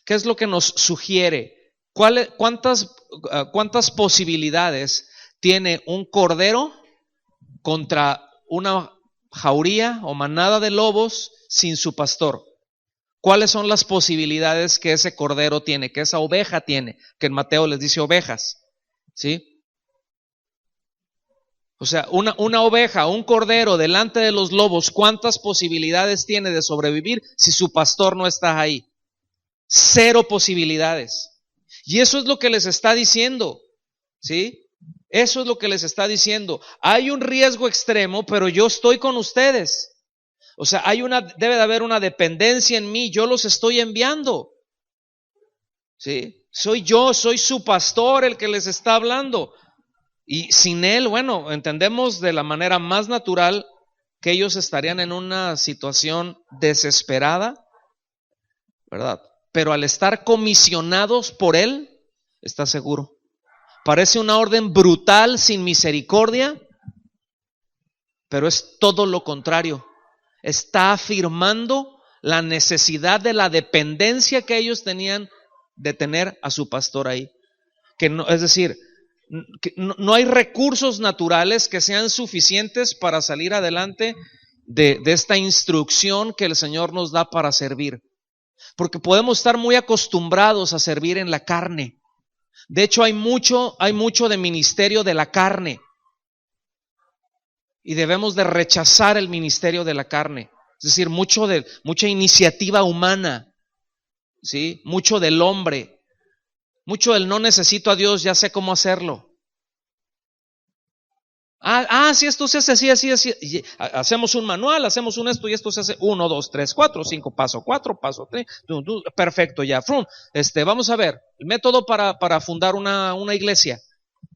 ¿qué es lo que nos sugiere? ¿Cuántas posibilidades tiene un cordero contra una jauría o manada de lobos sin su pastor? ¿Cuáles son las posibilidades que ese cordero tiene, que esa oveja tiene? Que en Mateo les dice ovejas, ¿sí? O sea, una oveja, un cordero delante de los lobos, ¿cuántas posibilidades tiene de sobrevivir si su pastor no está ahí? 0 posibilidades. Y eso es lo que les está diciendo, ¿sí? Eso es lo que les está diciendo. Hay un riesgo extremo, pero yo estoy con ustedes. O sea, debe de haber una dependencia en mí, yo los estoy enviando, ¿sí? Soy su pastor el que les está hablando. Y sin él, bueno, entendemos de la manera más natural que ellos estarían en una situación desesperada, ¿verdad? Pero al estar comisionados por él, está seguro. Parece una orden brutal, sin misericordia, pero es todo lo contrario. Está afirmando la necesidad de la dependencia que ellos tenían de tener a su pastor ahí. Que no, es decir, que no hay recursos naturales que sean suficientes para salir adelante de esta instrucción que el Señor nos da para servir. Porque podemos estar muy acostumbrados a servir en la carne. De hecho, hay mucho de ministerio de la carne. Y debemos de rechazar el ministerio de la carne. Es decir, mucha iniciativa humana, ¿sí? Mucho del hombre. Mucho del no necesito a Dios, ya sé cómo hacerlo. Si esto se hace así. Hacemos un manual, hacemos un esto y esto se hace 1, 2, 3, 4, 5, paso 4, paso 3, perfecto ya. Vamos a ver, el método para fundar una iglesia,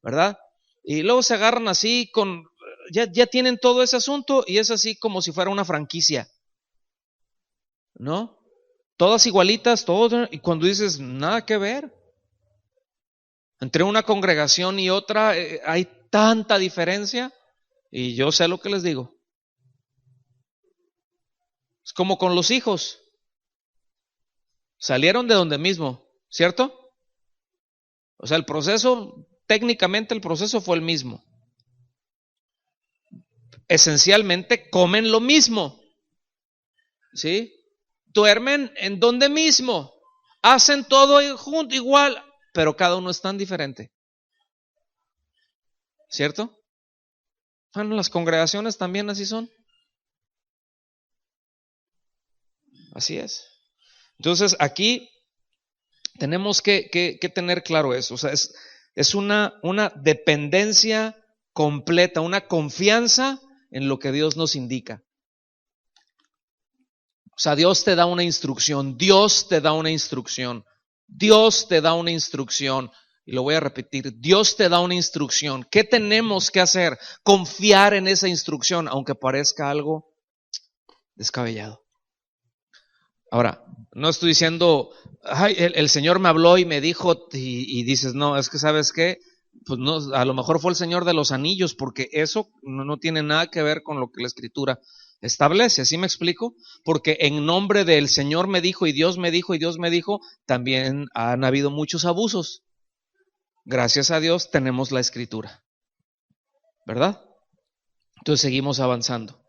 ¿verdad? Y luego se agarran así ya tienen todo ese asunto y es así como si fuera una franquicia, ¿no? Todas igualitas, todo, y cuando dices, nada que ver. Entre una congregación y otra hay tanta diferencia. Y yo sé lo que les digo. Es como con los hijos. Salieron de donde mismo, ¿cierto? O sea, técnicamente el proceso fue el mismo. Esencialmente comen lo mismo, ¿sí? Duermen en donde mismo. Hacen todo junto, igual, pero cada uno es tan diferente. ¿Cierto? Bueno, las congregaciones también así son. Así es. Entonces aquí tenemos que tener claro eso. O sea, es una dependencia completa, una confianza en lo que Dios nos indica. O sea, Dios te da una instrucción, Dios te da una instrucción, Dios te da una instrucción. Y lo voy a repetir, Dios te da una instrucción. ¿Qué tenemos que hacer? Confiar en esa instrucción, aunque parezca algo descabellado. Ahora, no estoy diciendo, ay, el Señor me habló y me dijo, y dices, no, es que ¿sabes qué? Pues no, a lo mejor fue el Señor de los anillos, porque eso no tiene nada que ver con lo que la Escritura establece, ¿sí me explico? Porque en nombre del Señor me dijo y Dios me dijo y Dios me dijo, también han habido muchos abusos. Gracias a Dios tenemos la Escritura, ¿verdad? Entonces seguimos avanzando.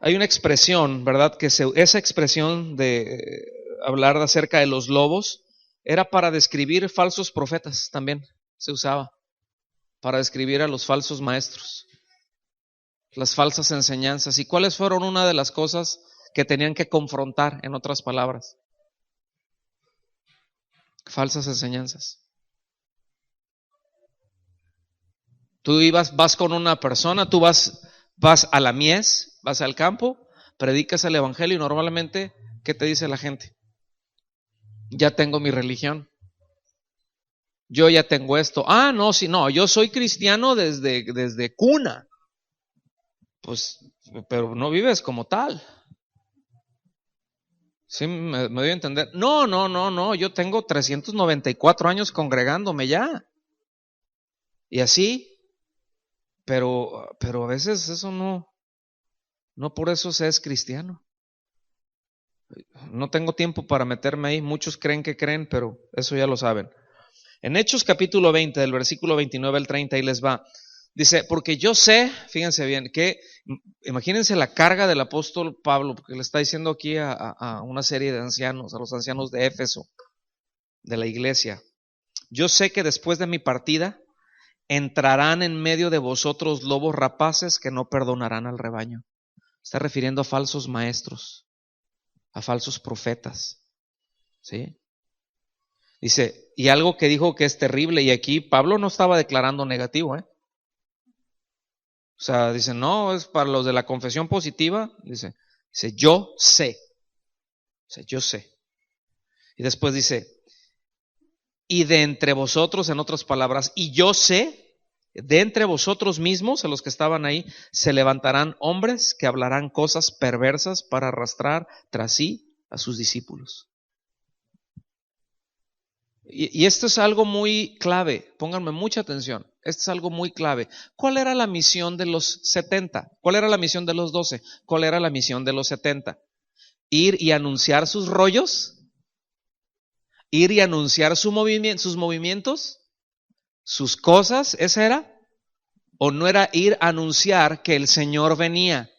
Hay una expresión, ¿verdad? Que esa expresión de hablar acerca de los lobos era para describir falsos profetas también, se usaba para describir a los falsos maestros, las falsas enseñanzas. ¿Y cuáles fueron una de las cosas que tenían que confrontar, en otras palabras? Falsas enseñanzas. Tú vas con una persona, tú vas a la mies, vas al campo, predicas el evangelio y normalmente, ¿qué te dice la gente? Ya tengo mi religión. Yo ya tengo esto. Ah, no, sí, no, yo soy cristiano desde cuna. Pues, pero no vives como tal. ¿Sí me doy a entender? No, yo tengo 394 años congregándome ya. Y así, pero a veces eso no por eso se es cristiano. No tengo tiempo para meterme ahí. Muchos creen que creen, pero eso ya lo saben. En Hechos capítulo 20, del versículo 29 al 30, ahí les va. Dice, porque yo sé, fíjense bien, que imagínense la carga del apóstol Pablo, porque le está diciendo aquí a una serie de ancianos, a los ancianos de Éfeso, de la iglesia. Yo sé que después de mi partida entrarán en medio de vosotros lobos rapaces que no perdonarán al rebaño. Está refiriendo a falsos maestros, a falsos profetas. ¿Sí? Dice, y algo que dijo que es terrible, y aquí Pablo no estaba declarando negativo, O sea, dice, no, es para los de la confesión positiva, dice, yo sé, yo sé. Y después dice, y de entre vosotros, en otras palabras, y yo sé, de entre vosotros mismos, a los que estaban ahí, se levantarán hombres que hablarán cosas perversas para arrastrar tras sí a sus discípulos. Y esto es algo muy clave, pónganme mucha atención, esto es algo muy clave. ¿Cuál era la misión de los 70? ¿Cuál era la misión de los 12? ¿Cuál era la misión de los 70? Ir y anunciar sus rollos, ir y anunciar sus movimientos, sus cosas, ¿esa era? ¿O no era ir a anunciar que el Señor venía?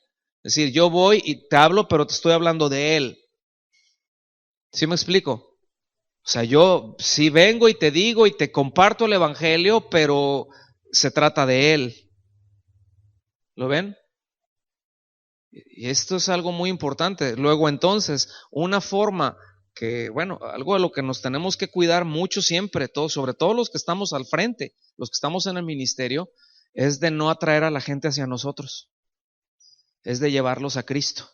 Es decir, yo voy y te hablo, pero te estoy hablando de Él. ¿Sí me explico? O sea, yo sí vengo y te digo y te comparto el evangelio, pero se trata de Él. ¿Lo ven? Y esto es algo muy importante. Luego entonces, una forma que, bueno, algo de lo que nos tenemos que cuidar mucho siempre, sobre todo los que estamos al frente, los que estamos en el ministerio, es de no atraer a la gente hacia nosotros. Es de llevarlos a Cristo.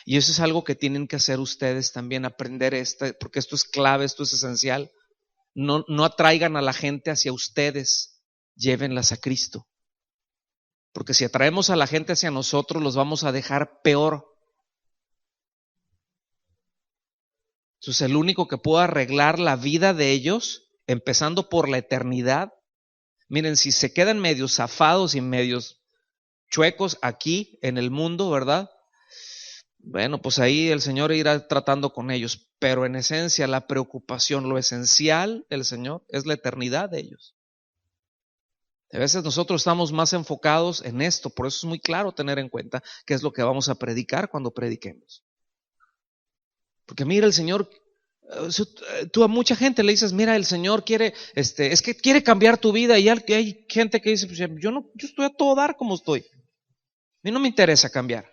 Y eso es algo que tienen que hacer ustedes también, aprender porque esto es clave, esto es esencial. No atraigan a la gente hacia ustedes, llévenlas a Cristo. Porque si atraemos a la gente hacia nosotros, los vamos a dejar peor. Entonces, el único que puede arreglar la vida de ellos, empezando por la eternidad, miren, si se quedan medios zafados y medios chuecos aquí en el mundo, ¿verdad? Bueno, pues ahí el Señor irá tratando con ellos, pero en esencia la preocupación, lo esencial del Señor es la eternidad de ellos. A veces nosotros estamos más enfocados en esto, por eso es muy claro tener en cuenta qué es lo que vamos a predicar cuando prediquemos. Porque mira, el Señor, tú a mucha gente le dices, mira, el Señor quiere, es que quiere cambiar tu vida, y hay gente que dice, pues yo estoy a todo dar como estoy. A mí no me interesa cambiar.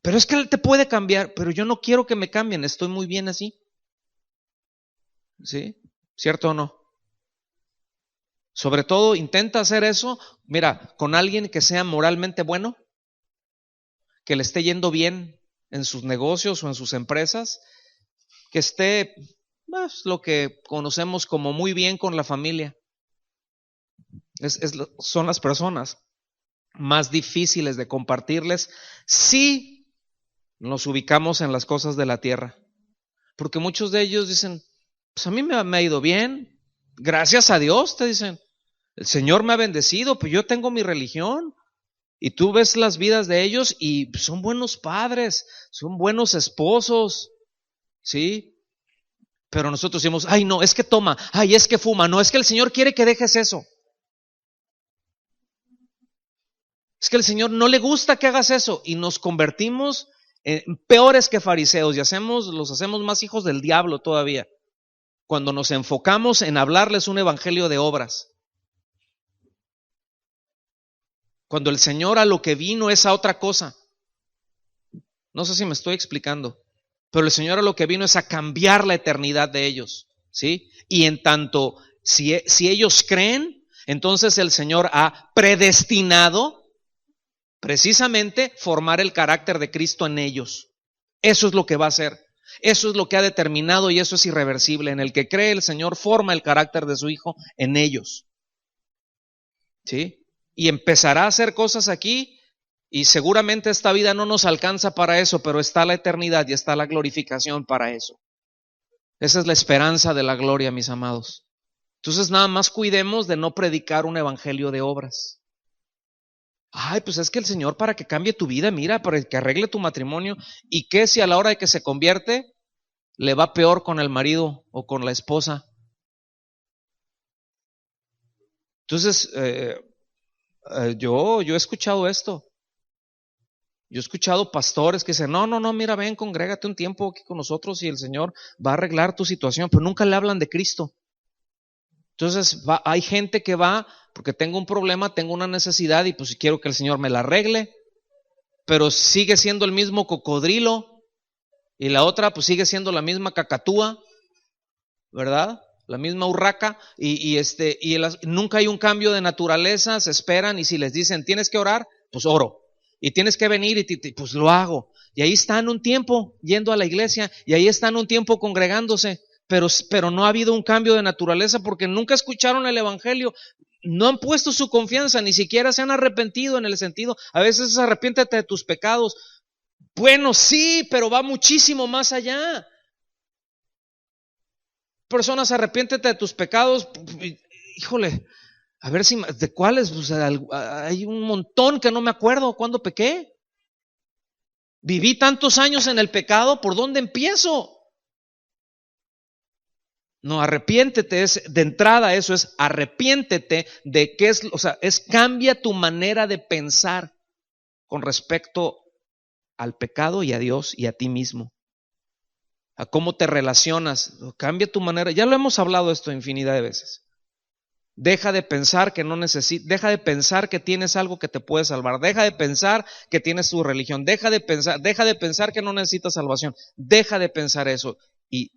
Pero es que Él te puede cambiar, pero yo no quiero que me cambien, estoy muy bien así. ¿Sí? ¿Cierto o no? Sobre todo intenta hacer eso, mira, con alguien que sea moralmente bueno, que le esté yendo bien en sus negocios o en sus empresas, que esté, pues, lo que conocemos como muy bien con la familia. Son las personas más difíciles de compartirles si nos ubicamos en las cosas de la tierra. Porque muchos de ellos dicen, pues a mí me ha ido bien, gracias a Dios, te dicen. El Señor me ha bendecido, pues yo tengo mi religión. Y tú ves las vidas de ellos y son buenos padres, son buenos esposos, ¿sí? Pero nosotros decimos, ay no, es que toma, ay es que fuma, no, es que el Señor quiere que dejes eso. Es que el Señor no le gusta que hagas eso y nos convertimos en peores que fariseos y los hacemos más hijos del diablo todavía. Cuando nos enfocamos en hablarles un evangelio de obras. Cuando el Señor a lo que vino es a otra cosa. No sé si me estoy explicando, pero el Señor a lo que vino es a cambiar la eternidad de ellos, ¿sí? Y en tanto, si ellos creen, entonces el Señor ha predestinado precisamente formar el carácter de Cristo en ellos. Eso es lo que va a hacer. Eso es lo que ha determinado y eso es irreversible. En el que cree el Señor forma el carácter de su Hijo en ellos, ¿sí? Y empezará a hacer cosas aquí y seguramente esta vida no nos alcanza para eso, pero está la eternidad y está la glorificación para eso. Esa es la esperanza de la gloria, mis amados. Entonces nada más cuidemos de no predicar un evangelio de obras. Ay, pues es que el Señor para que cambie tu vida, mira, para que arregle tu matrimonio. ¿Y qué si a la hora de que se convierte le va peor con el marido o con la esposa? Entonces, yo he escuchado esto. Yo he escuchado pastores que dicen, no, mira, ven, congrégate un tiempo aquí con nosotros y el Señor va a arreglar tu situación, pero nunca le hablan de Cristo. Entonces hay gente que va porque tengo un problema, tengo una necesidad y pues quiero que el Señor me la arregle, pero sigue siendo el mismo cocodrilo y la otra pues sigue siendo la misma cacatúa, ¿verdad? La misma urraca nunca hay un cambio de naturaleza, se esperan y si les dicen tienes que orar, pues oro. Y tienes que venir y pues lo hago. Y ahí están un tiempo yendo a la iglesia y ahí están un tiempo congregándose, pero no ha habido un cambio de naturaleza porque nunca escucharon el evangelio, no han puesto su confianza, ni siquiera se han arrepentido en el sentido, a veces es arrepiéntete de tus pecados. Bueno, sí, pero va muchísimo más allá. Personas, arrepiéntete de tus pecados, híjole, a ver si, ¿de cuáles? Pues hay un montón que no me acuerdo cuándo pequé. Viví tantos años en el pecado, ¿por dónde empiezo? No, arrepiéntete, es de entrada eso, es arrepiéntete de qué es, o sea, es cambia tu manera de pensar con respecto al pecado y a Dios y a ti mismo. A cómo te relacionas, cambia tu manera, ya lo hemos hablado esto infinidad de veces. Deja de pensar que no necesitas, deja de pensar que tienes algo que te puede salvar, deja de pensar que tienes tu religión, deja de pensar que no necesitas salvación, deja de pensar eso y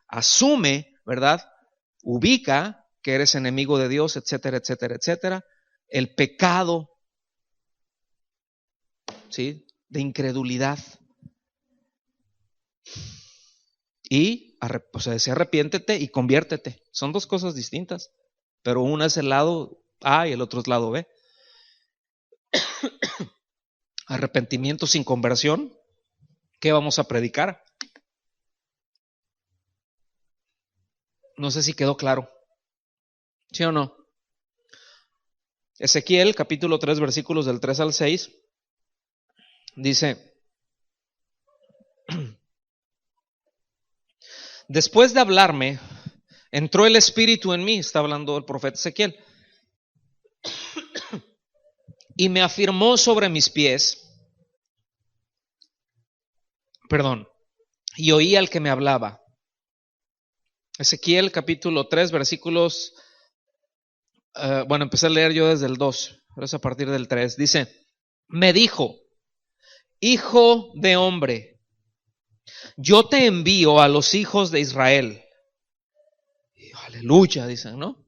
asume, ¿verdad? Ubica que eres enemigo de Dios, etcétera, etcétera, etcétera. El pecado, ¿sí? De incredulidad. Y arrepiéntete y conviértete. Son dos cosas distintas. Pero una es el lado A y el otro es el lado B. Arrepentimiento sin conversión. ¿Qué vamos a predicar? No sé si quedó claro. ¿Sí o no? Ezequiel, capítulo 3, versículos del 3 al 6, dice: después de hablarme, entró el Espíritu en mí, está hablando el profeta Ezequiel, y me afirmó sobre mis pies, y oí al que me hablaba. Ezequiel capítulo 3, versículos, empecé a leer yo desde el 2, pero es a partir del 3, dice: me dijo, hijo de hombre, yo te envío a los hijos de Israel. Y, aleluya, dicen, ¿no?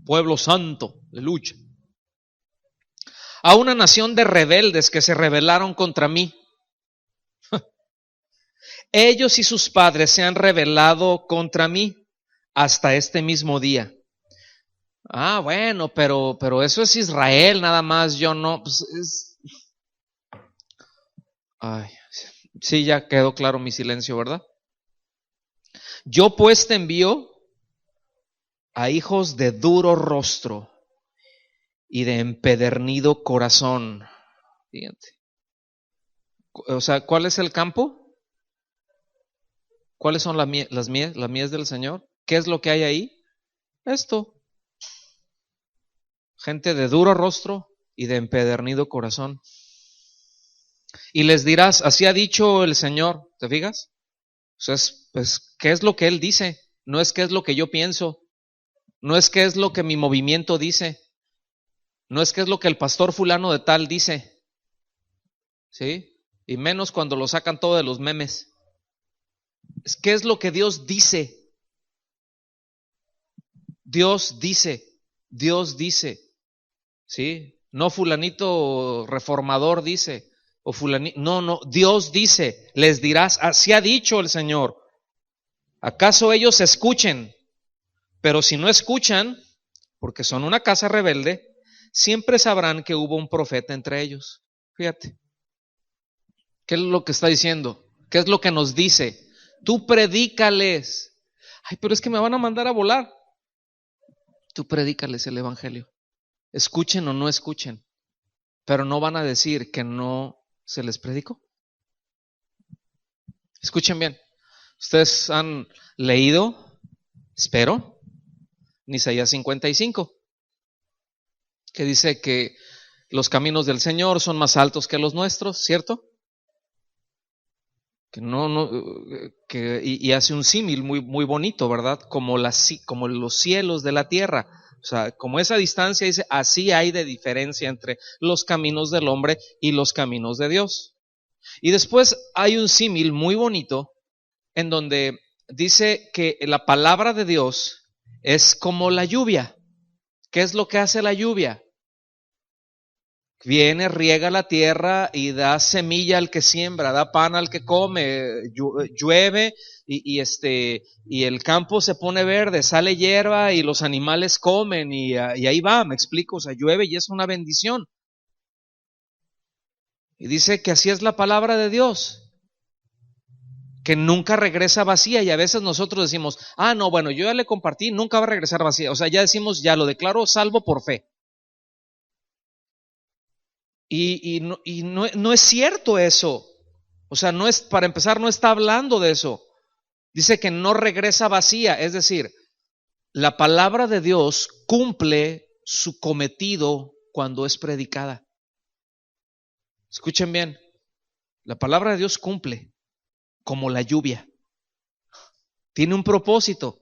Pueblo santo, aleluya. A una nación de rebeldes que se rebelaron contra mí. Ellos y sus padres se han rebelado contra mí hasta este mismo día. Ah, bueno, pero eso es Israel nada más, yo no. Pues Ay, sí, ya quedó claro mi silencio, ¿verdad? Yo pues te envío a hijos de duro rostro y de empedernido corazón. Fíjate. O sea, ¿cuál es el campo? ¿Cuáles son las mies del Señor? ¿Qué es lo que hay ahí? Esto. Gente de duro rostro y de empedernido corazón. Y les dirás, así ha dicho el Señor, ¿te fijas? O sea, pues, ¿qué es lo que Él dice? No es qué es lo que yo pienso, no es qué es lo que mi movimiento dice, no es qué es lo que el pastor fulano de tal dice, ¿sí? Y menos cuando lo sacan todo de los memes. Es qué es lo que Dios dice. Dios dice, Dios dice, ¿sí? No fulanito reformador dice, o fulanito, no, Dios dice, les dirás, así ha dicho el Señor. ¿Acaso ellos escuchen? Pero si no escuchan, porque son una casa rebelde, siempre sabrán que hubo un profeta entre ellos. Fíjate, ¿qué es lo que está diciendo? ¿Qué es lo que nos dice? Tú predícales. Ay, pero es que me van a mandar a volar. Tú predícales el evangelio. Escuchen o no escuchen, pero no van a decir que no se les predicó. Escuchen bien. Ustedes han leído, espero, en Isaías 55, que dice que los caminos del Señor son más altos que los nuestros, ¿cierto? Que y hace un símil muy bonito, ¿verdad? Como los cielos de la tierra. O sea, como esa distancia dice, así hay de diferencia entre los caminos del hombre y los caminos de Dios. Y después hay un símil muy bonito en donde dice que la palabra de Dios es como la lluvia. ¿Qué es lo que hace la lluvia? Viene, riega la tierra y da semilla al que siembra, da pan al que come, llueve y el campo se pone verde, sale hierba y los animales comen y ahí va, me explico, o sea, llueve y es una bendición. Y dice que así es la palabra de Dios, que nunca regresa vacía, y a veces nosotros decimos, no, bueno, yo ya le compartí, nunca va a regresar vacía, o sea, ya decimos, ya lo declaro salvo por fe. Y no es cierto eso. O sea, no es, para empezar, no está hablando de eso. Dice que no regresa vacía, es decir, la palabra de Dios cumple su cometido cuando es predicada. Escuchen bien, la palabra de Dios cumple como la lluvia. Tiene un propósito.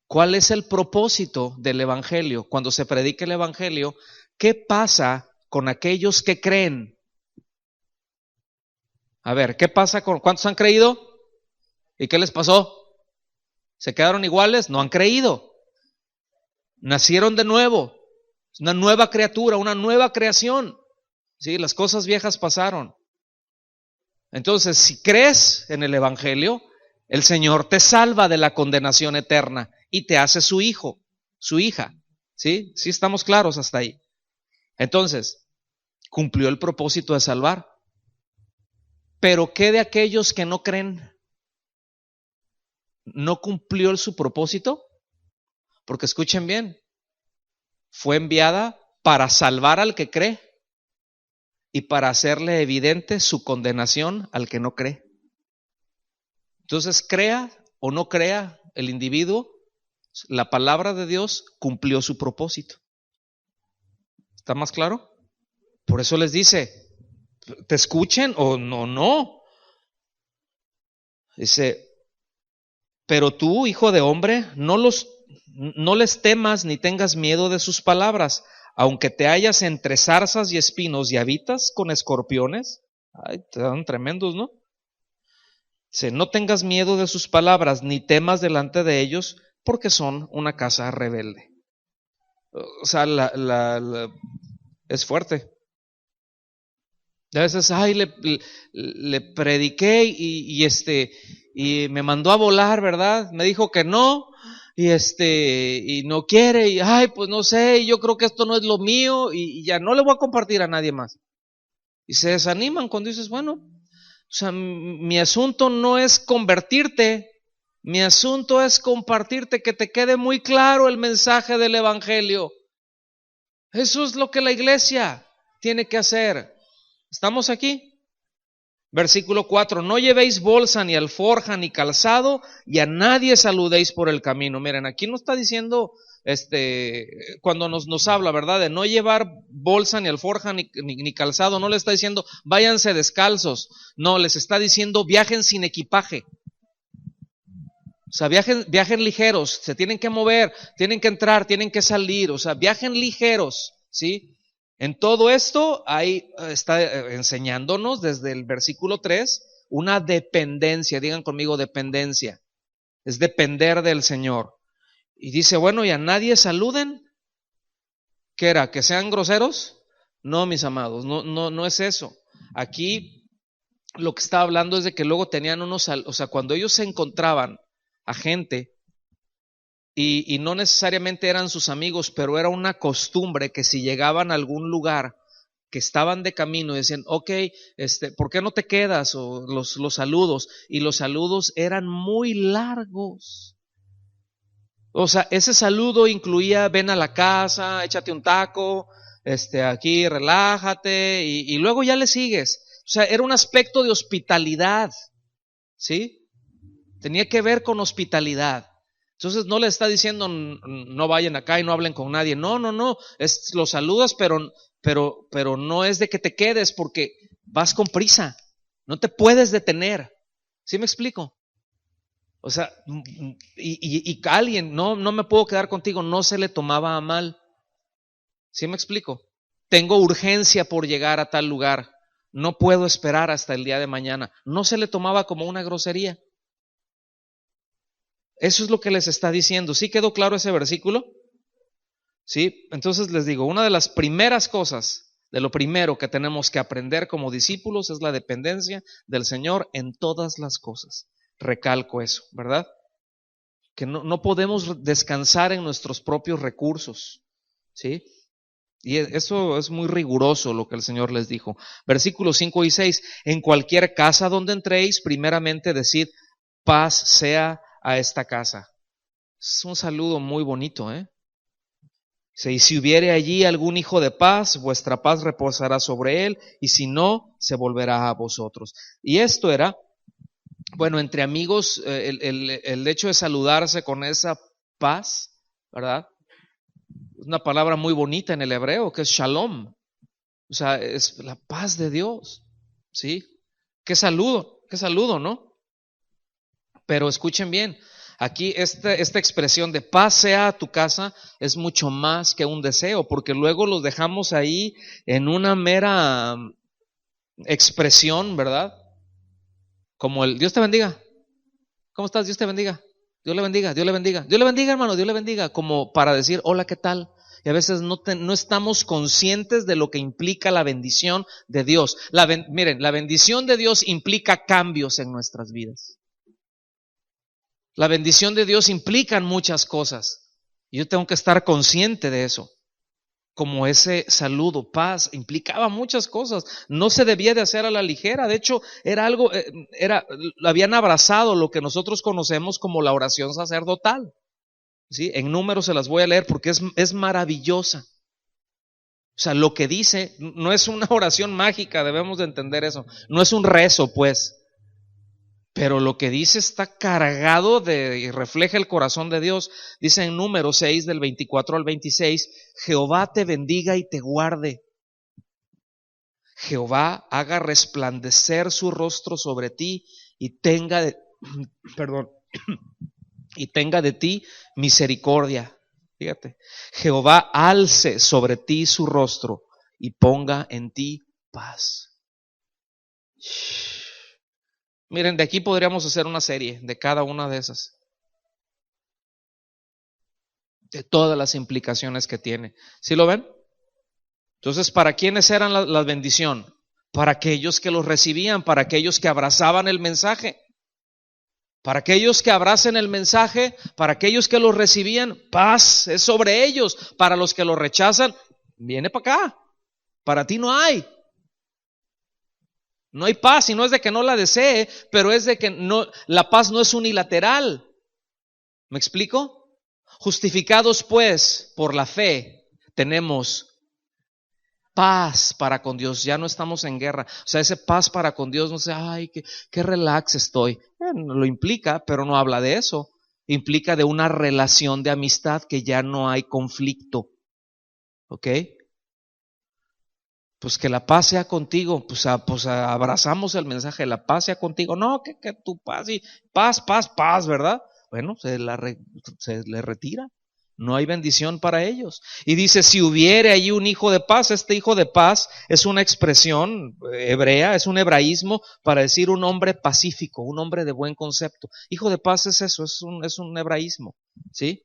¿Cuál es el propósito del evangelio? Cuando se predica el evangelio, ¿qué pasa con aquellos que creen? A ver, ¿qué pasa con cuántos han creído? ¿Y qué les pasó? ¿Se quedaron iguales? No han creído. Nacieron de nuevo. Una nueva criatura, una nueva creación. Sí, las cosas viejas pasaron. Entonces, si crees en el evangelio, el Señor te salva de la condenación eterna y te hace su hijo, su hija. ¿Sí? Sí, estamos claros hasta ahí. Entonces, cumplió el propósito de salvar. Pero ¿qué de aquellos que no creen? ¿No cumplió su propósito? Porque escuchen bien, fue enviada para salvar al que cree y para hacerle evidente su condenación al que no cree. Entonces, crea o no crea el individuo, la palabra de Dios cumplió su propósito. ¿Está más claro? Por eso les dice, ¿te escuchen o no? Dice, pero tú, hijo de hombre, no les temas ni tengas miedo de sus palabras, aunque te hallas entre zarzas y espinos y habitas con escorpiones. Ay, te dan tremendos, ¿no? Dice, no tengas miedo de sus palabras, ni temas delante de ellos, porque son una casa rebelde. O sea, es fuerte. A veces, ay, le prediqué y me mandó a volar, ¿verdad? Me dijo que no, y no quiere, y ay, pues no sé, yo creo que esto no es lo mío, y ya no le voy a compartir a nadie más. Y se desaniman cuando dices, bueno, o sea, mi asunto no es convertirte, mi asunto es compartirte, que te quede muy claro el mensaje del evangelio. Eso es lo que la iglesia tiene que hacer. ¿Estamos aquí? Versículo 4, no llevéis bolsa, ni alforja, ni calzado, y a nadie saludéis por el camino. Miren, aquí no está diciendo, cuando nos habla, ¿verdad? De no llevar bolsa, ni alforja, ni calzado, no le está diciendo, váyanse descalzos. No, les está diciendo, viajen sin equipaje. O sea, viajen ligeros, se tienen que mover, tienen que entrar, tienen que salir, o sea, viajen ligeros, ¿sí? En todo esto, ahí está enseñándonos desde el versículo 3 una dependencia, digan conmigo dependencia, es depender del Señor. Y dice, bueno, y a nadie saluden, ¿qué era? ¿Que sean groseros? No, mis amados, no es eso. Aquí lo que está hablando es de que luego tenían o sea, cuando ellos se encontraban a gente, y no necesariamente eran sus amigos, pero era una costumbre que si llegaban a algún lugar que estaban de camino, decían, ok, ¿por qué no te quedas? O los saludos, y los saludos eran muy largos. O sea, ese saludo incluía, ven a la casa, échate un taco, aquí relájate, y luego ya le sigues. O sea, era un aspecto de hospitalidad, ¿sí? Tenía que ver con hospitalidad. Entonces no le está diciendo no vayan acá y no hablen con nadie. No, los saludas, pero no es de que te quedes porque vas con prisa. No te puedes detener. ¿Sí me explico? O sea, y alguien, no me puedo quedar contigo, no se le tomaba a mal. ¿Sí me explico? Tengo urgencia por llegar a tal lugar. No puedo esperar hasta el día de mañana. No se le tomaba como una grosería. Eso es lo que les está diciendo. ¿Sí quedó claro ese versículo? Sí, entonces les digo, una de las primeras cosas, de lo primero que tenemos que aprender como discípulos es la dependencia del Señor en todas las cosas. Recalco eso, ¿verdad? Que no podemos descansar en nuestros propios recursos, ¿sí? Y eso es muy riguroso lo que el Señor les dijo. Versículos 5 y 6, en cualquier casa donde entréis, primeramente decid, paz sea a esta casa. Es un saludo muy bonito, ¿eh? Y si hubiere allí algún hijo de paz, vuestra paz reposará sobre él, y si no, se volverá a vosotros. Y esto era, bueno, entre amigos, el hecho de saludarse con esa paz, ¿verdad? Es una palabra muy bonita en el hebreo, que es shalom. O sea, es la paz de Dios, ¿sí? Qué saludo, ¿no? Pero escuchen bien, aquí esta expresión de paz sea a tu casa es mucho más que un deseo, porque luego los dejamos ahí en una mera expresión, ¿verdad? Como el Dios te bendiga. ¿Cómo estás? Dios te bendiga. Dios le bendiga, Dios le bendiga. Dios le bendiga, hermano, Dios le bendiga. Como para decir, hola, ¿qué tal? Y a veces no estamos conscientes de lo que implica la bendición de Dios. Miren, la bendición de Dios implica cambios en nuestras vidas. La bendición de Dios implica muchas cosas. Y yo tengo que estar consciente de eso. Como ese saludo, paz, implicaba muchas cosas. No se debía de hacer a la ligera. De hecho, era algo, habían abrazado lo que nosotros conocemos como la oración sacerdotal. ¿Sí? En Números se las voy a leer porque es maravillosa. O sea, lo que dice no es una oración mágica, debemos de entender eso. No es un rezo, pues. Pero lo que dice está cargado y refleja el corazón de Dios. Dice en Números 6 del 24 al 26, Jehová te bendiga y te guarde. Jehová haga resplandecer su rostro sobre ti y tenga y tenga de ti misericordia. Fíjate, Jehová alce sobre ti su rostro y ponga en ti paz. Miren, de aquí podríamos hacer una serie de cada una de esas, de todas las implicaciones que tiene. ¿Sí lo ven? Entonces, ¿para quiénes eran la bendición? Para aquellos que los recibían, para aquellos que abrazaban el mensaje. Para aquellos que abracen el mensaje, para aquellos que los recibían, paz es sobre ellos. Para los que lo rechazan, viene para acá. Para ti no hay. No hay paz, y no es de que no la desee, pero es de que no, la paz no es unilateral. ¿Me explico? Justificados pues por la fe, tenemos paz para con Dios. Ya no estamos en guerra. O sea, ese paz para con Dios, no sé, ay, qué relax estoy. Lo implica, pero no habla de eso. Implica de una relación de amistad que ya no hay conflicto. ¿Ok? Pues que la paz sea contigo. Pues abrazamos el mensaje, la paz sea contigo. No, que tu paz y paz, ¿verdad? Bueno, se le retira. No hay bendición para ellos. Y dice, si hubiere allí un hijo de paz, este hijo de paz es una expresión hebrea, es un hebraísmo para decir un hombre pacífico, un hombre de buen concepto. Hijo de paz es eso, es un hebraísmo, ¿sí?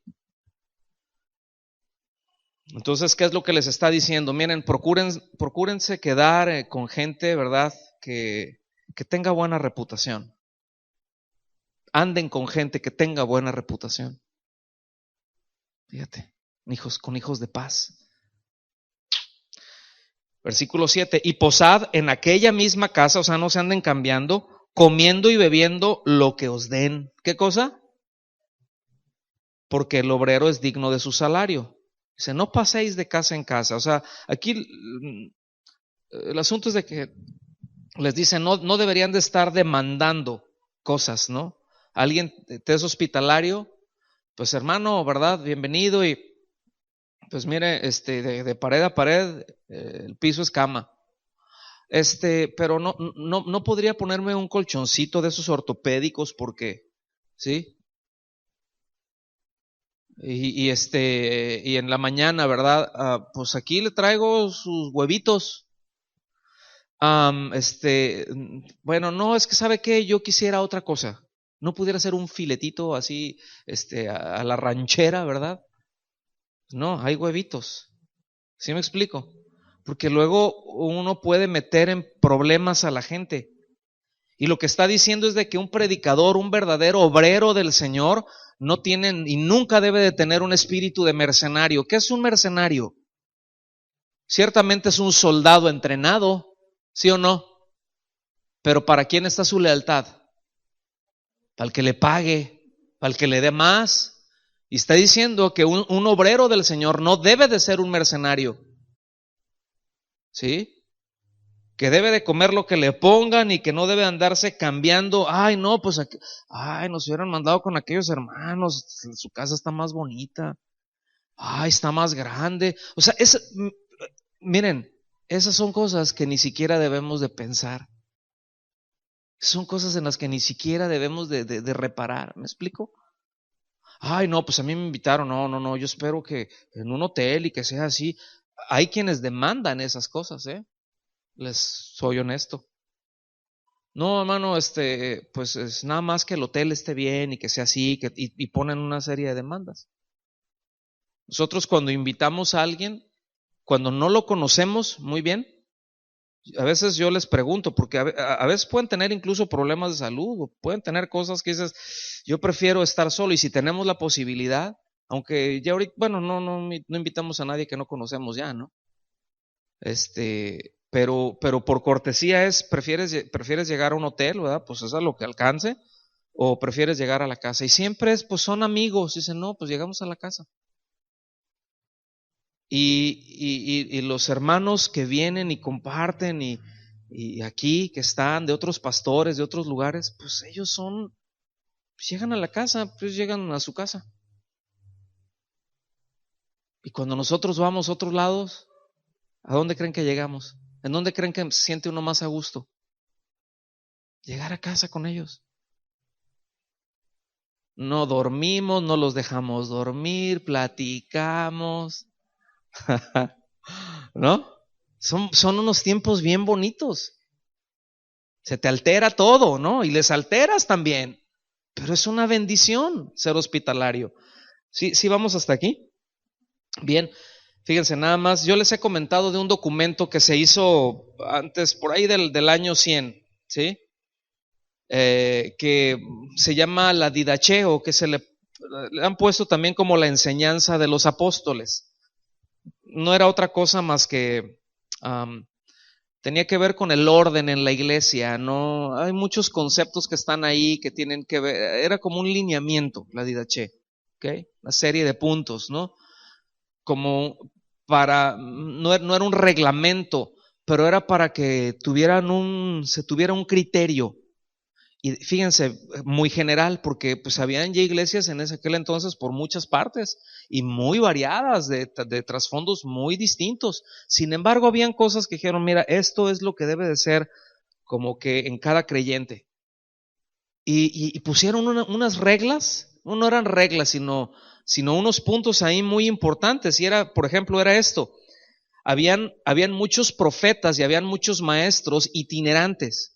Entonces, ¿qué es lo que les está diciendo? Miren, procúrense quedar con gente, ¿verdad? Que tenga buena reputación. Anden con gente que tenga buena reputación. Fíjate, con hijos de paz. Versículo 7, y posad en aquella misma casa, o sea, no se anden cambiando, comiendo y bebiendo lo que os den. ¿Qué cosa? Porque el obrero es digno de su salario. Dice, no paséis de casa en casa. O sea, aquí el asunto es de que les dicen, no deberían de estar demandando cosas, ¿no? Alguien te es hospitalario, pues hermano, ¿verdad? Bienvenido y pues mire, de pared a pared, el piso es cama. Pero no podría ponerme un colchoncito de esos ortopédicos porque, ¿sí? Y en la mañana, ¿verdad? Pues aquí le traigo sus huevitos. Bueno, no, es que sabe que yo quisiera otra cosa. No pudiera ser un filetito así, a la ranchera, ¿verdad? No, hay huevitos. ¿Sí me explico? Porque luego uno puede meter en problemas a la gente. Y lo que está diciendo es de que un predicador, un verdadero obrero del Señor, no tiene y nunca debe de tener un espíritu de mercenario. ¿Qué es un mercenario? Ciertamente es un soldado entrenado, ¿sí o no? Pero ¿para quién está su lealtad? Para el que le pague, para el que le dé más. Y está diciendo que un obrero del Señor no debe de ser un mercenario, ¿sí? Que debe de comer lo que le pongan y que no debe andarse cambiando. Ay, no, pues nos hubieran mandado con aquellos hermanos, su casa está más bonita. Ay, está más grande. O sea, miren, esas son cosas que ni siquiera debemos de pensar. Son cosas en las que ni siquiera debemos de reparar. ¿Me explico? Ay, no, pues a mí me invitaron. No, yo espero que en un hotel y que sea así. Hay quienes demandan esas cosas, ¿eh? Les soy honesto. No, hermano, pues es nada más que el hotel esté bien y que sea así, y ponen una serie de demandas. Nosotros cuando invitamos a alguien, cuando no lo conocemos muy bien, a veces yo les pregunto, porque a veces pueden tener incluso problemas de salud, o pueden tener cosas que dices, yo prefiero estar solo, y si tenemos la posibilidad, aunque ya ahorita, bueno, no invitamos a nadie que no conocemos ya, ¿no? Pero por cortesía prefieres llegar a un hotel, ¿verdad? Pues eso es lo que alcance, o prefieres llegar a la casa. Y siempre pues son amigos, dicen, no, pues llegamos a la casa. Y los hermanos que vienen y comparten y aquí que están de otros pastores, de otros lugares, pues ellos pues llegan a la casa, pues llegan a su casa. Y cuando nosotros vamos a otros lados, ¿a dónde creen que llegamos? ¿En dónde creen que se siente uno más a gusto? Llegar a casa con ellos. No dormimos, no los dejamos dormir, platicamos, ¿no? Son unos tiempos bien bonitos. Se te altera todo, ¿no? Y les alteras también. Pero es una bendición ser hospitalario. Sí, sí, vamos hasta aquí. Bien, fíjense, nada más, yo les he comentado de un documento que se hizo antes, por ahí del año 100, ¿sí? Que se llama la Didache, o que le han puesto también como la enseñanza de los apóstoles. No era otra cosa más que tenía que ver con el orden en la iglesia, ¿no? Hay muchos conceptos que están ahí que tienen que ver, era como un lineamiento, la Didache, ¿ok? Una serie de puntos, ¿no? Como no era un reglamento, pero era para que se tuviera un criterio. Y fíjense, muy general, porque pues habían ya iglesias en aquel entonces por muchas partes y muy variadas, de trasfondos muy distintos. Sin embargo, habían cosas que dijeron, mira, esto es lo que debe de ser como que en cada creyente. Y pusieron unas reglas, no eran reglas, sino unos puntos ahí muy importantes. Y era, por ejemplo, era esto. Habían muchos profetas y habían muchos maestros itinerantes.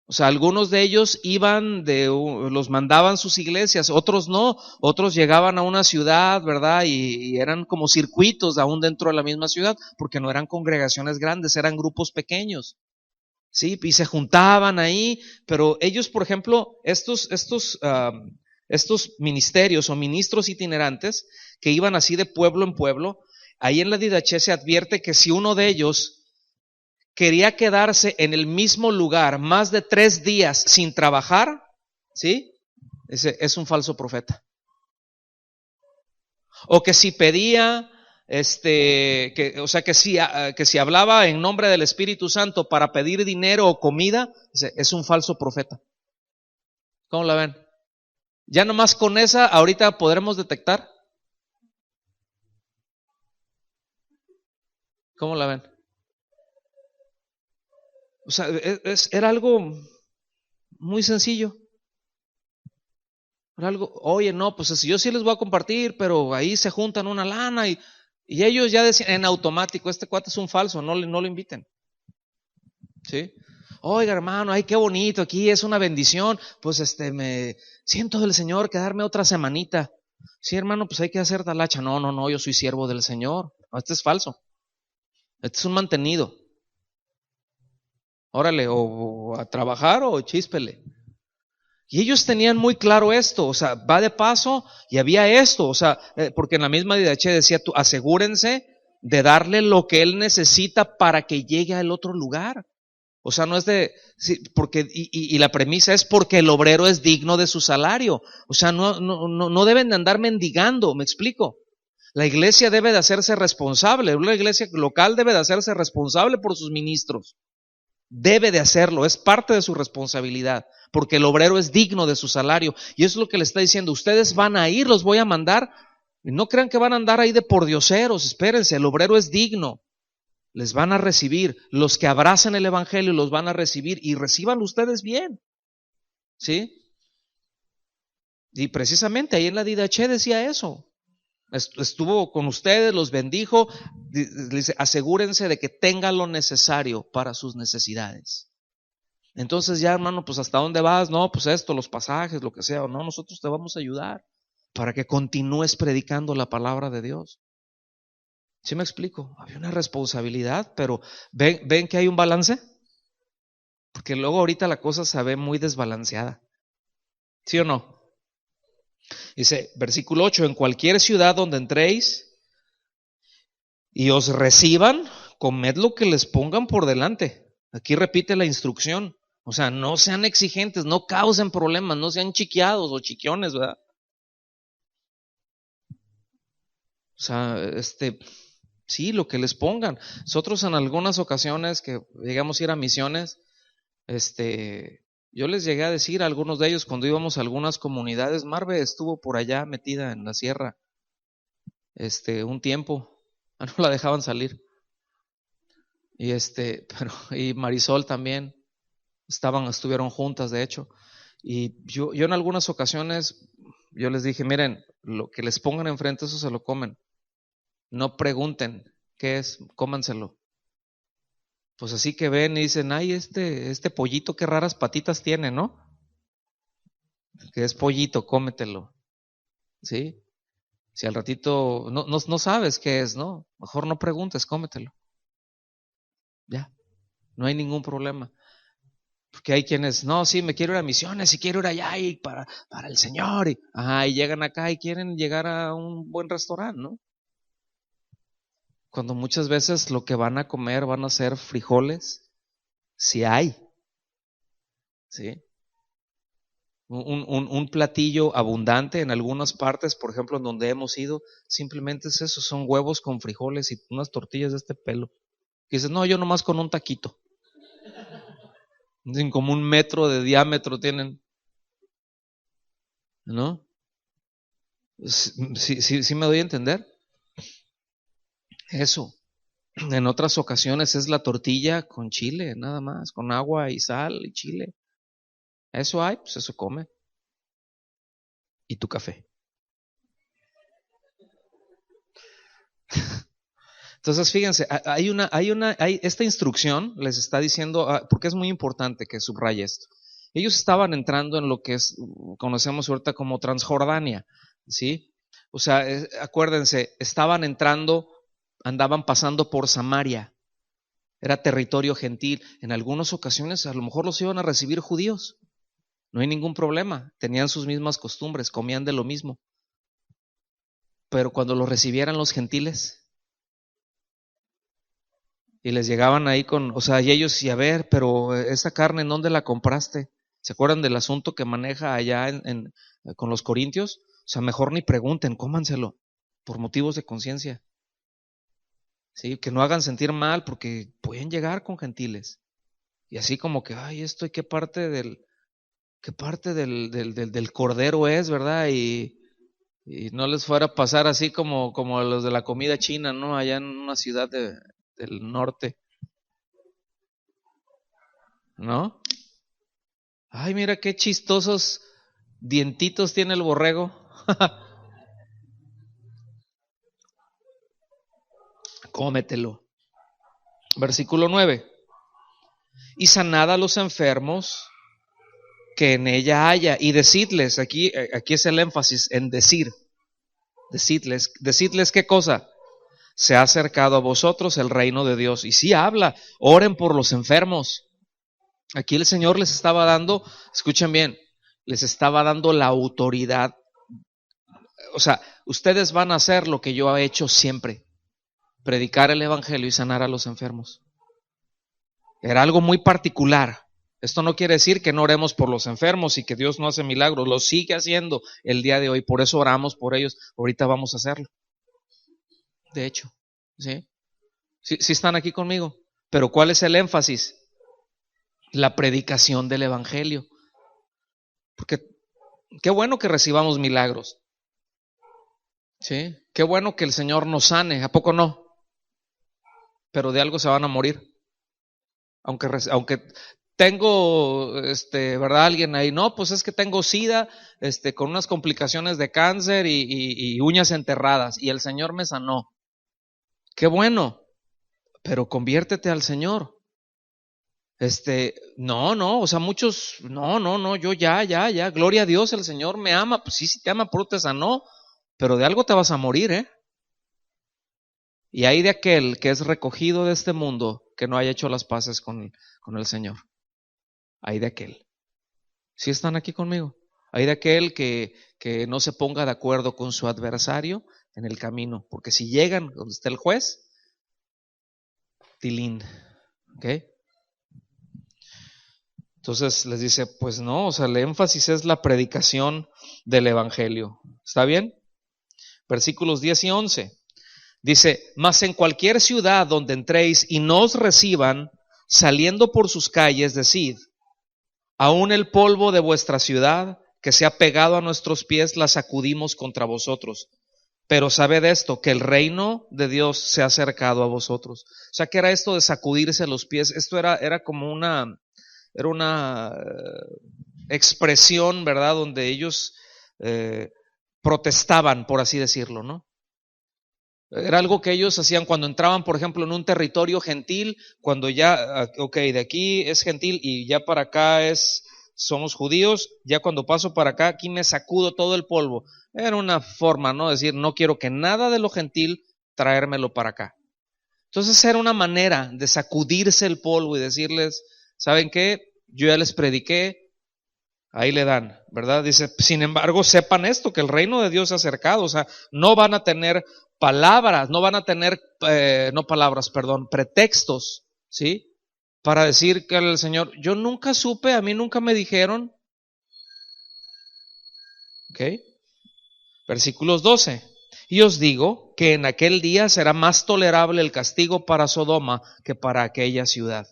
O sea, algunos de ellos los mandaban sus iglesias, otros no, otros llegaban a una ciudad, ¿verdad? Y eran como circuitos aún dentro de la misma ciudad, porque no eran congregaciones grandes, eran grupos pequeños, ¿sí? Y se juntaban ahí, pero ellos, por ejemplo, estos ministerios o ministros itinerantes que iban así de pueblo en pueblo, ahí en la Didache se advierte que si uno de ellos quería quedarse en el mismo lugar más de 3 días sin trabajar, ¿sí? Ese es un falso profeta. O que si pedía, o sea, que si hablaba en nombre del Espíritu Santo para pedir dinero o comida, es un falso profeta. ¿Cómo la ven? Ya nomás con esa, ahorita podremos detectar. ¿Cómo la ven? O sea, era algo muy sencillo. Algo, oye, no, pues yo sí les voy a compartir, pero ahí se juntan una lana y ellos ya decían en automático, este cuate es un falso, no lo inviten. ¿Sí? Oiga, hermano, ay, qué bonito, aquí es una bendición, pues me siento del Señor quedarme otra semanita. Sí, hermano, pues hay que hacer talacha. No, yo soy siervo del Señor. No, este es falso. Este es un mantenido. Órale, o a trabajar o chíspele. Y ellos tenían muy claro esto, o sea, va de paso y había esto, o sea, porque en la misma DH decía, tú asegúrense de darle lo que él necesita para que llegue al otro lugar. O sea, no es sí, porque, y la premisa es porque el obrero es digno de su salario. O sea, no deben de andar mendigando, ¿me explico? La iglesia debe de hacerse responsable, una iglesia local debe de hacerse responsable por sus ministros. Debe de hacerlo, es parte de su responsabilidad, porque el obrero es digno de su salario. Y eso es lo que le está diciendo, ustedes van a ir, los voy a mandar, y no crean que van a andar ahí de pordioseros, espérense, el obrero es digno, les van a recibir, los que abracen el evangelio los van a recibir, y reciban ustedes bien, ¿sí? Y precisamente ahí en la Didache decía eso, estuvo con ustedes, los bendijo, dice, asegúrense de que tengan lo necesario para sus necesidades. Entonces ya, hermano, pues ¿hasta dónde vas? No, pues esto, los pasajes, lo que sea. No, nosotros te vamos a ayudar para que continúes predicando la palabra de Dios. ¿Sí me explico? Había una responsabilidad, pero ¿ven que hay un balance? Porque luego ahorita la cosa se ve muy desbalanceada. ¿Sí o no? Dice, versículo 8, en cualquier ciudad donde entréis y os reciban, comed lo que les pongan por delante. Aquí repite la instrucción. O sea, no sean exigentes, no causen problemas, no sean chiqueados o chiquiones, ¿verdad? O sea, sí, lo que les pongan. Nosotros en algunas ocasiones que llegamos a ir a misiones, yo les llegué a decir a algunos de ellos cuando íbamos a algunas comunidades, Marve estuvo por allá metida en la sierra, un tiempo, no la dejaban salir. Y y Marisol también, estuvieron juntas de hecho. Y yo en algunas ocasiones, yo les dije, miren, lo que les pongan enfrente, eso se lo comen. No pregunten qué es, cómanselo. Pues así que ven y dicen, ay, este pollito qué raras patitas tiene, ¿no? Que es pollito, cómetelo, ¿sí? Si al ratito no sabes qué es, ¿no? Mejor no preguntes, cómetelo. Ya, no hay ningún problema. Porque hay quienes, no, sí, me quiero ir a misiones y quiero ir allá y para el Señor. Y llegan acá y quieren llegar a un buen restaurante, ¿no? Cuando muchas veces lo que van a comer van a ser frijoles, si hay, ¿sí? Un platillo abundante en algunas partes, por ejemplo, en donde hemos ido, simplemente es eso, son huevos con frijoles y unas tortillas de este pelo. Y dices, no, yo nomás con un taquito. Dicen, como 1 metro de diámetro tienen, ¿no? Sí me doy a entender. Eso. En otras ocasiones es la tortilla con chile, nada más, con agua y sal y chile. Eso hay, pues eso come. Y tu café. Entonces, fíjense, esta instrucción les está diciendo, porque es muy importante que subraye esto. Ellos estaban entrando en lo que conocemos ahorita como Transjordania, ¿sí? O sea, acuérdense, estaban entrando, andaban pasando por Samaria, era territorio gentil. En algunas ocasiones a lo mejor los iban a recibir judíos, no hay ningún problema, tenían sus mismas costumbres, comían de lo mismo. Pero cuando los recibieran los gentiles, y les llegaban ahí o sea, y ellos, y a ver, pero esta carne, ¿en dónde la compraste? ¿Se acuerdan del asunto que maneja allá con los corintios? O sea, mejor ni pregunten, cómanselo, por motivos de conciencia. Sí, que no hagan sentir mal, porque pueden llegar con gentiles. Y así como que, ay, esto, ¿y qué parte del cordero es, verdad? Y no les fuera a pasar así como a los de la comida china, ¿no? Allá en una ciudad del norte, ¿no? Ay, mira qué chistosos dientitos tiene el borrego. Cómetelo. Versículo 9. Y sanad a los enfermos que en ella haya. Y decidles, aquí es el énfasis en decir. Decidles qué cosa. Se ha acercado a vosotros el reino de Dios. Y sí habla, oren por los enfermos. Aquí el Señor les estaba dando, escuchen bien, les estaba dando la autoridad. O sea, ustedes van a hacer lo que yo he hecho siempre. Predicar el evangelio y sanar a los enfermos. Era algo muy particular. Esto no quiere decir que no oremos por los enfermos y que Dios no hace milagros, lo sigue haciendo el día de hoy, por eso oramos por ellos, ahorita vamos a hacerlo. De hecho, ¿sí? Sí están aquí conmigo. Pero ¿cuál es el énfasis? La predicación del evangelio. Porque qué bueno que recibamos milagros. ¿Sí? Qué bueno que el Señor nos sane, ¿a poco no? Pero de algo se van a morir. Aunque tengo, ¿verdad? Alguien ahí, no, pues es que tengo SIDA, con unas complicaciones de cáncer y uñas enterradas, y el Señor me sanó. Qué bueno, pero conviértete al Señor. No, o sea, muchos, no, yo ya, gloria a Dios, el Señor me ama, pues sí te ama, pero te sanó, pero de algo te vas a morir, ¿eh? Y hay de aquel que es recogido de este mundo que no haya hecho las paces con el Señor. Hay de aquel. ¿Sí están aquí conmigo? Hay de aquel que no se ponga de acuerdo con su adversario en el camino, porque si llegan donde está el juez, tilín, ¿ok? Entonces les dice, pues no, o sea, el énfasis es la predicación del evangelio. ¿Está bien? Versículos 10 y 11. Dice, mas en cualquier ciudad donde entréis y no os reciban, saliendo por sus calles, decid, aún el polvo de vuestra ciudad que se ha pegado a nuestros pies la sacudimos contra vosotros. Pero sabed esto, que el reino de Dios se ha acercado a vosotros. O sea, ¿qué era esto de sacudirse los pies? Esto era como era una expresión, ¿verdad? Donde ellos protestaban, por así decirlo, ¿no? Era algo que ellos hacían cuando entraban, por ejemplo, en un territorio gentil, cuando ya, ok, de aquí es gentil y ya para acá somos judíos, ya cuando paso para acá, aquí me sacudo todo el polvo. Era una forma, ¿no? Decir, no quiero que nada de lo gentil traérmelo para acá. Entonces era una manera de sacudirse el polvo y decirles, ¿saben qué? Yo ya les prediqué, ahí le dan, ¿verdad? Dice, sin embargo, sepan esto, que el reino de Dios se ha acercado, o sea, no van a tener palabras, no van a tener, no palabras, perdón, pretextos, ¿sí? Para decir que el Señor, yo nunca supe, a mí nunca me dijeron, ¿ok? Versículos 12. Y os digo que en aquel día será más tolerable el castigo para Sodoma que para aquella ciudad.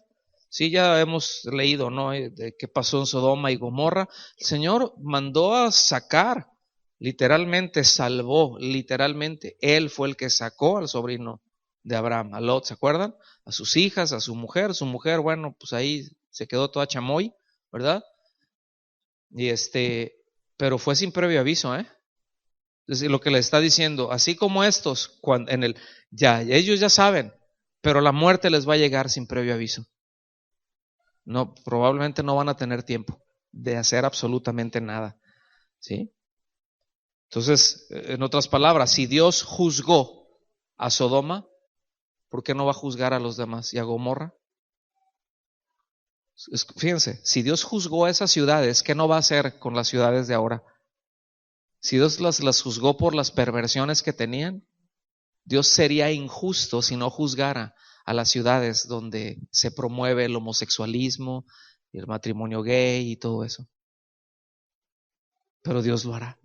Sí, ya hemos leído, ¿no? De qué pasó en Sodoma y Gomorra. El Señor mandó a sacar, literalmente salvó, literalmente. Él fue el que sacó al sobrino de Abraham, a Lot, ¿se acuerdan? A sus hijas, a su mujer, bueno, pues ahí se quedó toda chamoy, ¿verdad? Y pero fue sin previo aviso, ¿eh? Es decir, lo que le está diciendo, así como estos, ya, ellos ya saben, pero la muerte les va a llegar sin previo aviso. No, probablemente no van a tener tiempo de hacer absolutamente nada, ¿sí? Entonces, en otras palabras, si Dios juzgó a Sodoma, ¿por qué no va a juzgar a los demás y a Gomorra? Fíjense, si Dios juzgó a esas ciudades, ¿qué no va a hacer con las ciudades de ahora? Si Dios las juzgó por las perversiones que tenían, Dios sería injusto si no juzgara a las ciudades donde se promueve el homosexualismo, el matrimonio gay y todo eso. Pero Dios lo hará.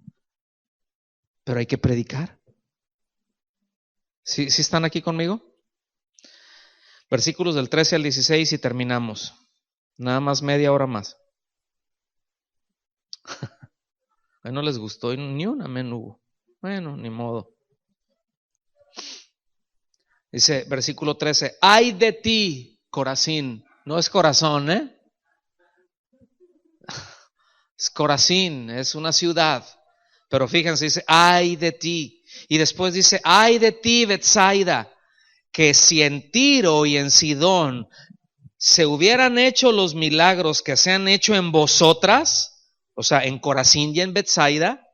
Pero hay que predicar. ¿Sí están aquí conmigo? Versículos del 13 al 16 y terminamos. Nada más media hora más. A no les gustó ni un amén hubo. Bueno, ni modo. Dice versículo 13, ay de ti, Corazín. No es corazón, es Corazín, es una ciudad. Pero fíjense, dice, ay de ti. Y después dice, ay de ti, Betsaida, que si en Tiro y en Sidón se hubieran hecho los milagros que se han hecho en vosotras, o sea, en Corazín y en Betsaida,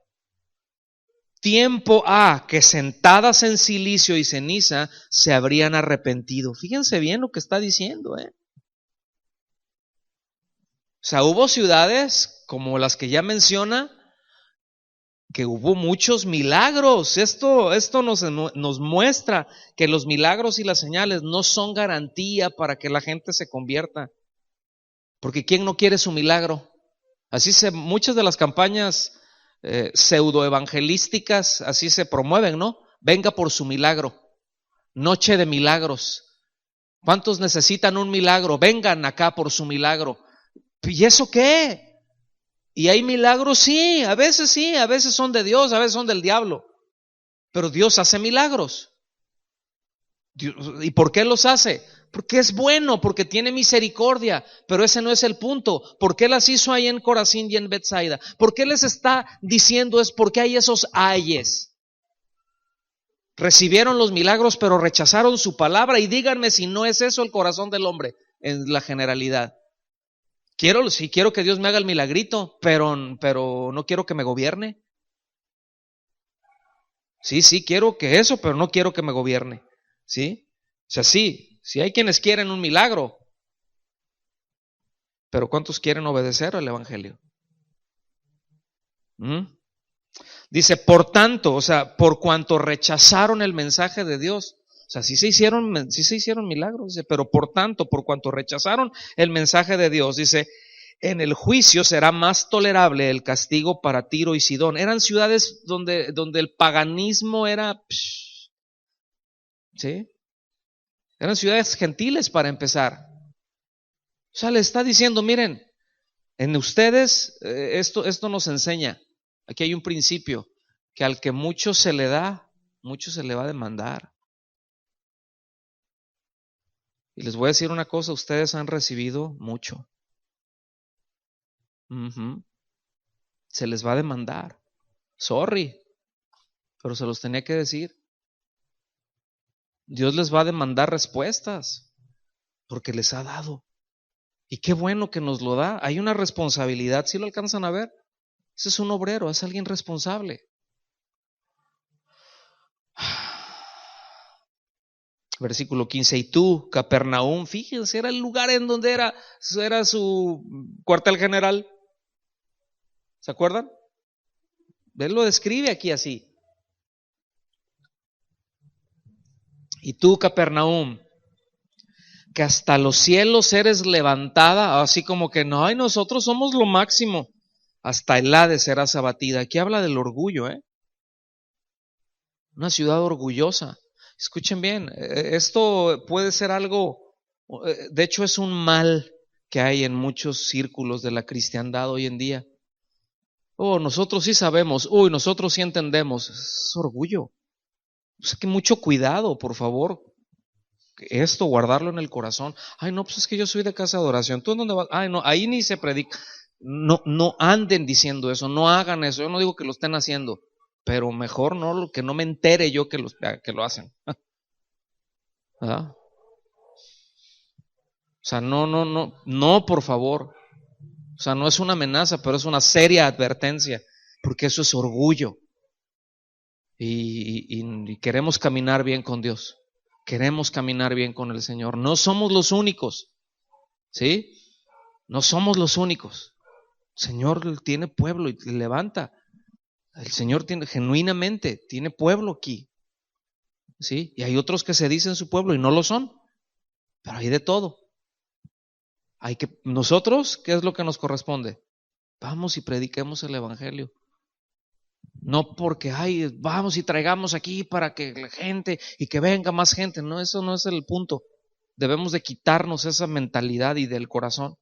tiempo ha que sentadas en silicio y ceniza se habrían arrepentido. Fíjense bien lo que está diciendo, O sea, hubo ciudades como las que ya menciona, que hubo muchos milagros. Esto nos muestra que los milagros y las señales no son garantía para que la gente se convierta. Porque ¿quién no quiere su milagro? Muchas de las campañas pseudoevangelísticas así se promueven, ¿no? Venga por su milagro. Noche de milagros. ¿Cuántos necesitan un milagro? Vengan acá por su milagro. ¿Y eso qué? Y hay milagros, sí, a veces son de Dios, a veces son del diablo. Pero Dios hace milagros. ¿Y por qué los hace? Porque es bueno, porque tiene misericordia, pero ese no es el punto. ¿Por qué las hizo ahí en Corazín y en Betsaida? ¿Por qué les está diciendo es porque hay esos ayes? Recibieron los milagros, pero rechazaron su palabra, y díganme si no es eso el corazón del hombre en la generalidad. Quiero que Dios me haga el milagrito, pero no quiero que me gobierne. Sí, quiero que eso, pero no quiero que me gobierne. ¿Sí? O sea, sí hay quienes quieren un milagro, pero ¿cuántos quieren obedecer al Evangelio? Dice, por tanto, o sea, por cuanto rechazaron el mensaje de Dios. O sea, sí se hicieron milagros, dice, pero por tanto, por cuanto rechazaron el mensaje de Dios, dice, en el juicio será más tolerable el castigo para Tiro y Sidón. Eran ciudades donde el paganismo era, ¿sí? Eran ciudades gentiles para empezar. O sea, le está diciendo, miren, en ustedes esto nos enseña. Aquí hay un principio, que al que mucho se le da, mucho se le va a demandar. Y les voy a decir una cosa, ustedes han recibido mucho. Se les va a demandar. Sorry, pero se los tenía que decir. Dios les va a demandar respuestas porque les ha dado. Y qué bueno que nos lo da. Hay una responsabilidad, ¿sí lo alcanzan a ver? Ese es un obrero, es alguien responsable. Versículo 15, y tú, Capernaum, fíjense, era el lugar en donde era su cuartel general. ¿Se acuerdan? Él lo describe aquí así. Y tú, Capernaum, que hasta los cielos eres levantada, así como que no, ay, nosotros somos lo máximo. Hasta el Hades serás abatida. Aquí habla del orgullo, Una ciudad orgullosa. Escuchen bien, esto puede ser algo, de hecho es un mal que hay en muchos círculos de la cristiandad hoy en día. Oh, nosotros sí sabemos, nosotros sí entendemos. Es orgullo. O sea que mucho cuidado, por favor. Esto, guardarlo en el corazón. Ay, no, pues es que yo soy de casa de oración. ¿Tú en dónde vas? Ay, no, ahí ni se predica. No, no anden diciendo eso, no hagan eso. Yo no digo que lo estén haciendo, pero mejor no, que no me entere yo que lo hacen. ¿Verdad? O sea, no, por favor. O sea, no es una amenaza, pero es una seria advertencia, porque eso es orgullo. Y queremos caminar bien con Dios. Queremos caminar bien con el Señor. No somos los únicos, ¿sí? No somos los únicos. El Señor tiene pueblo y levanta. El Señor genuinamente tiene pueblo aquí, ¿sí? Y hay otros que se dicen su pueblo y no lo son, pero hay de todo. Nosotros, ¿qué es lo que nos corresponde? Vamos y prediquemos el Evangelio. No porque, vamos y traigamos aquí para que la gente y que venga más gente. No, eso no es el punto. Debemos de quitarnos esa mentalidad y del corazón.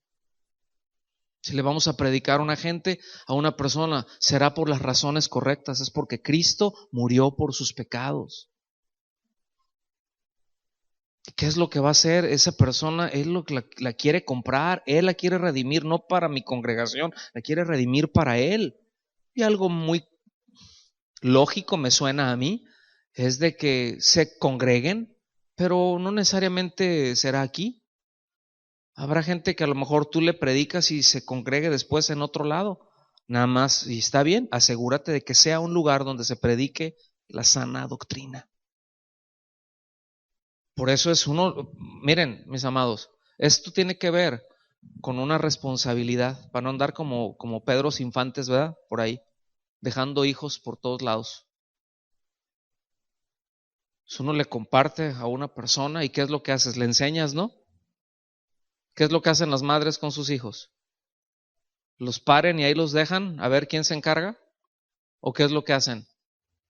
Si le vamos a predicar a una persona, será por las razones correctas. Es porque Cristo murió por sus pecados. ¿Qué es lo que va a hacer esa persona? Él la quiere comprar, Él la quiere redimir, no para mi congregación, la quiere redimir para Él. Y algo muy lógico me suena a mí, es de que se congreguen, pero no necesariamente será aquí. Habrá gente que a lo mejor tú le predicas y se congregue después en otro lado. Nada más, y está bien, asegúrate de que sea un lugar donde se predique la sana doctrina. Por eso miren, mis amados, esto tiene que ver con una responsabilidad, para no andar como Pedros infantes, ¿verdad? Por ahí, dejando hijos por todos lados. Uno le comparte a una persona y ¿qué es lo que haces? Le enseñas, ¿no? ¿Qué es lo que hacen las madres con sus hijos? ¿Los paren y ahí los dejan a ver quién se encarga? ¿O qué es lo que hacen?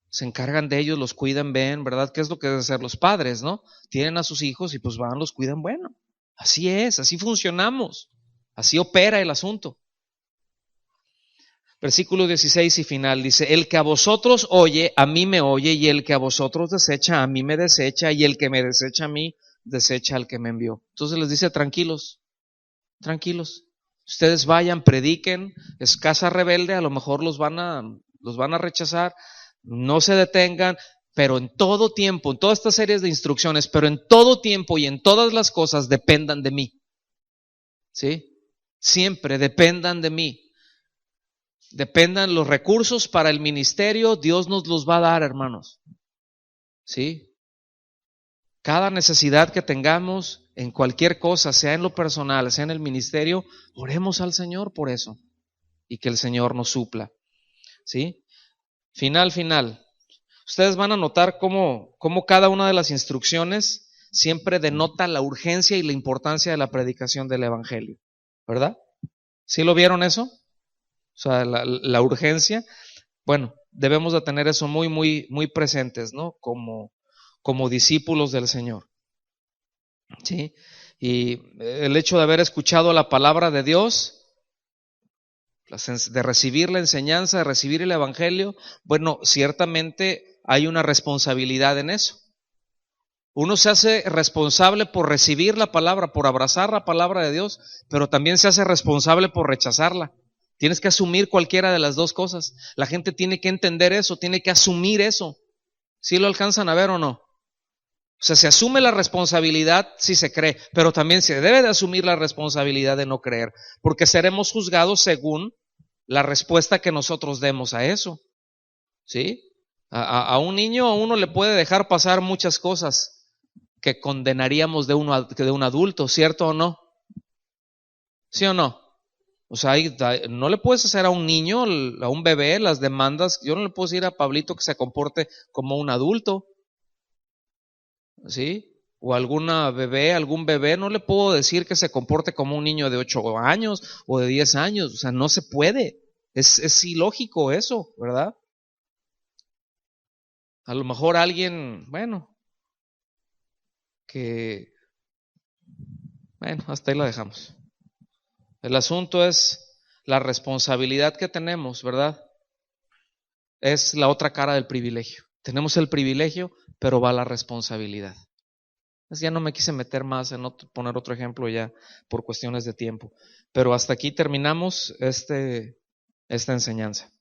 Se encargan de ellos, los cuidan, ven, ¿verdad? ¿Qué es lo que deben hacer los padres, no? Tienen a sus hijos y pues van, los cuidan, bueno. Así es, así funcionamos. Así opera el asunto. Versículo 16 y final dice, el que a vosotros oye, a mí me oye, y el que a vosotros desecha, a mí me desecha, y el que me desecha a mí, desecha al que me envió. Entonces les dice, tranquilos, tranquilos. Ustedes vayan, prediquen, es casa rebelde, a lo mejor los van a rechazar, no se detengan, pero en todo tiempo, en todas estas series de instrucciones, pero en todo tiempo y en todas las cosas dependan de mí. ¿Sí? Siempre dependan de mí. Dependan los recursos para el ministerio, Dios nos los va a dar, hermanos. ¿Sí? Cada necesidad que tengamos en cualquier cosa, sea en lo personal, sea en el ministerio, oremos al Señor por eso y que el Señor nos supla. ¿Sí? Final. Ustedes van a notar cómo cada una de las instrucciones siempre denota la urgencia y la importancia de la predicación del Evangelio, ¿verdad? ¿Sí lo vieron eso? O sea, la urgencia. Bueno, debemos de tener eso muy, muy, muy presentes, ¿no? Como discípulos del Señor. ¿Sí? Y el hecho de haber escuchado la palabra de Dios, de recibir la enseñanza, de recibir el Evangelio, bueno, ciertamente hay una responsabilidad en eso. Uno se hace responsable por recibir la palabra, por abrazar la palabra de Dios, pero también se hace responsable por rechazarla. Tienes que asumir cualquiera de las dos cosas. La gente tiene que entender eso, tiene que asumir eso. ¿Sí lo alcanzan a ver o no? O O sea, se asume la responsabilidad si se cree, pero también se debe de asumir la responsabilidad de no creer, porque seremos juzgados según la respuesta que nosotros demos a eso. ¿Sí? A un niño, a uno le puede dejar pasar muchas cosas que condenaríamos de un adulto, ¿cierto o no? ¿Sí o no? O sea, no le puedes hacer a un niño, a un bebé, las demandas. Yo no le puedo decir a Pablito que se comporte como un adulto, ¿sí? O algún bebé, no le puedo decir que se comporte como un niño de 8 años o de 10 años. O sea, no se puede. Es ilógico eso, ¿verdad? A lo mejor alguien, hasta ahí la dejamos. El asunto es la responsabilidad que tenemos, ¿verdad? Es la otra cara del privilegio. Tenemos el privilegio, pero va la responsabilidad. Ya no me quise meter más en poner otro ejemplo ya por cuestiones de tiempo. Pero hasta aquí terminamos esta enseñanza.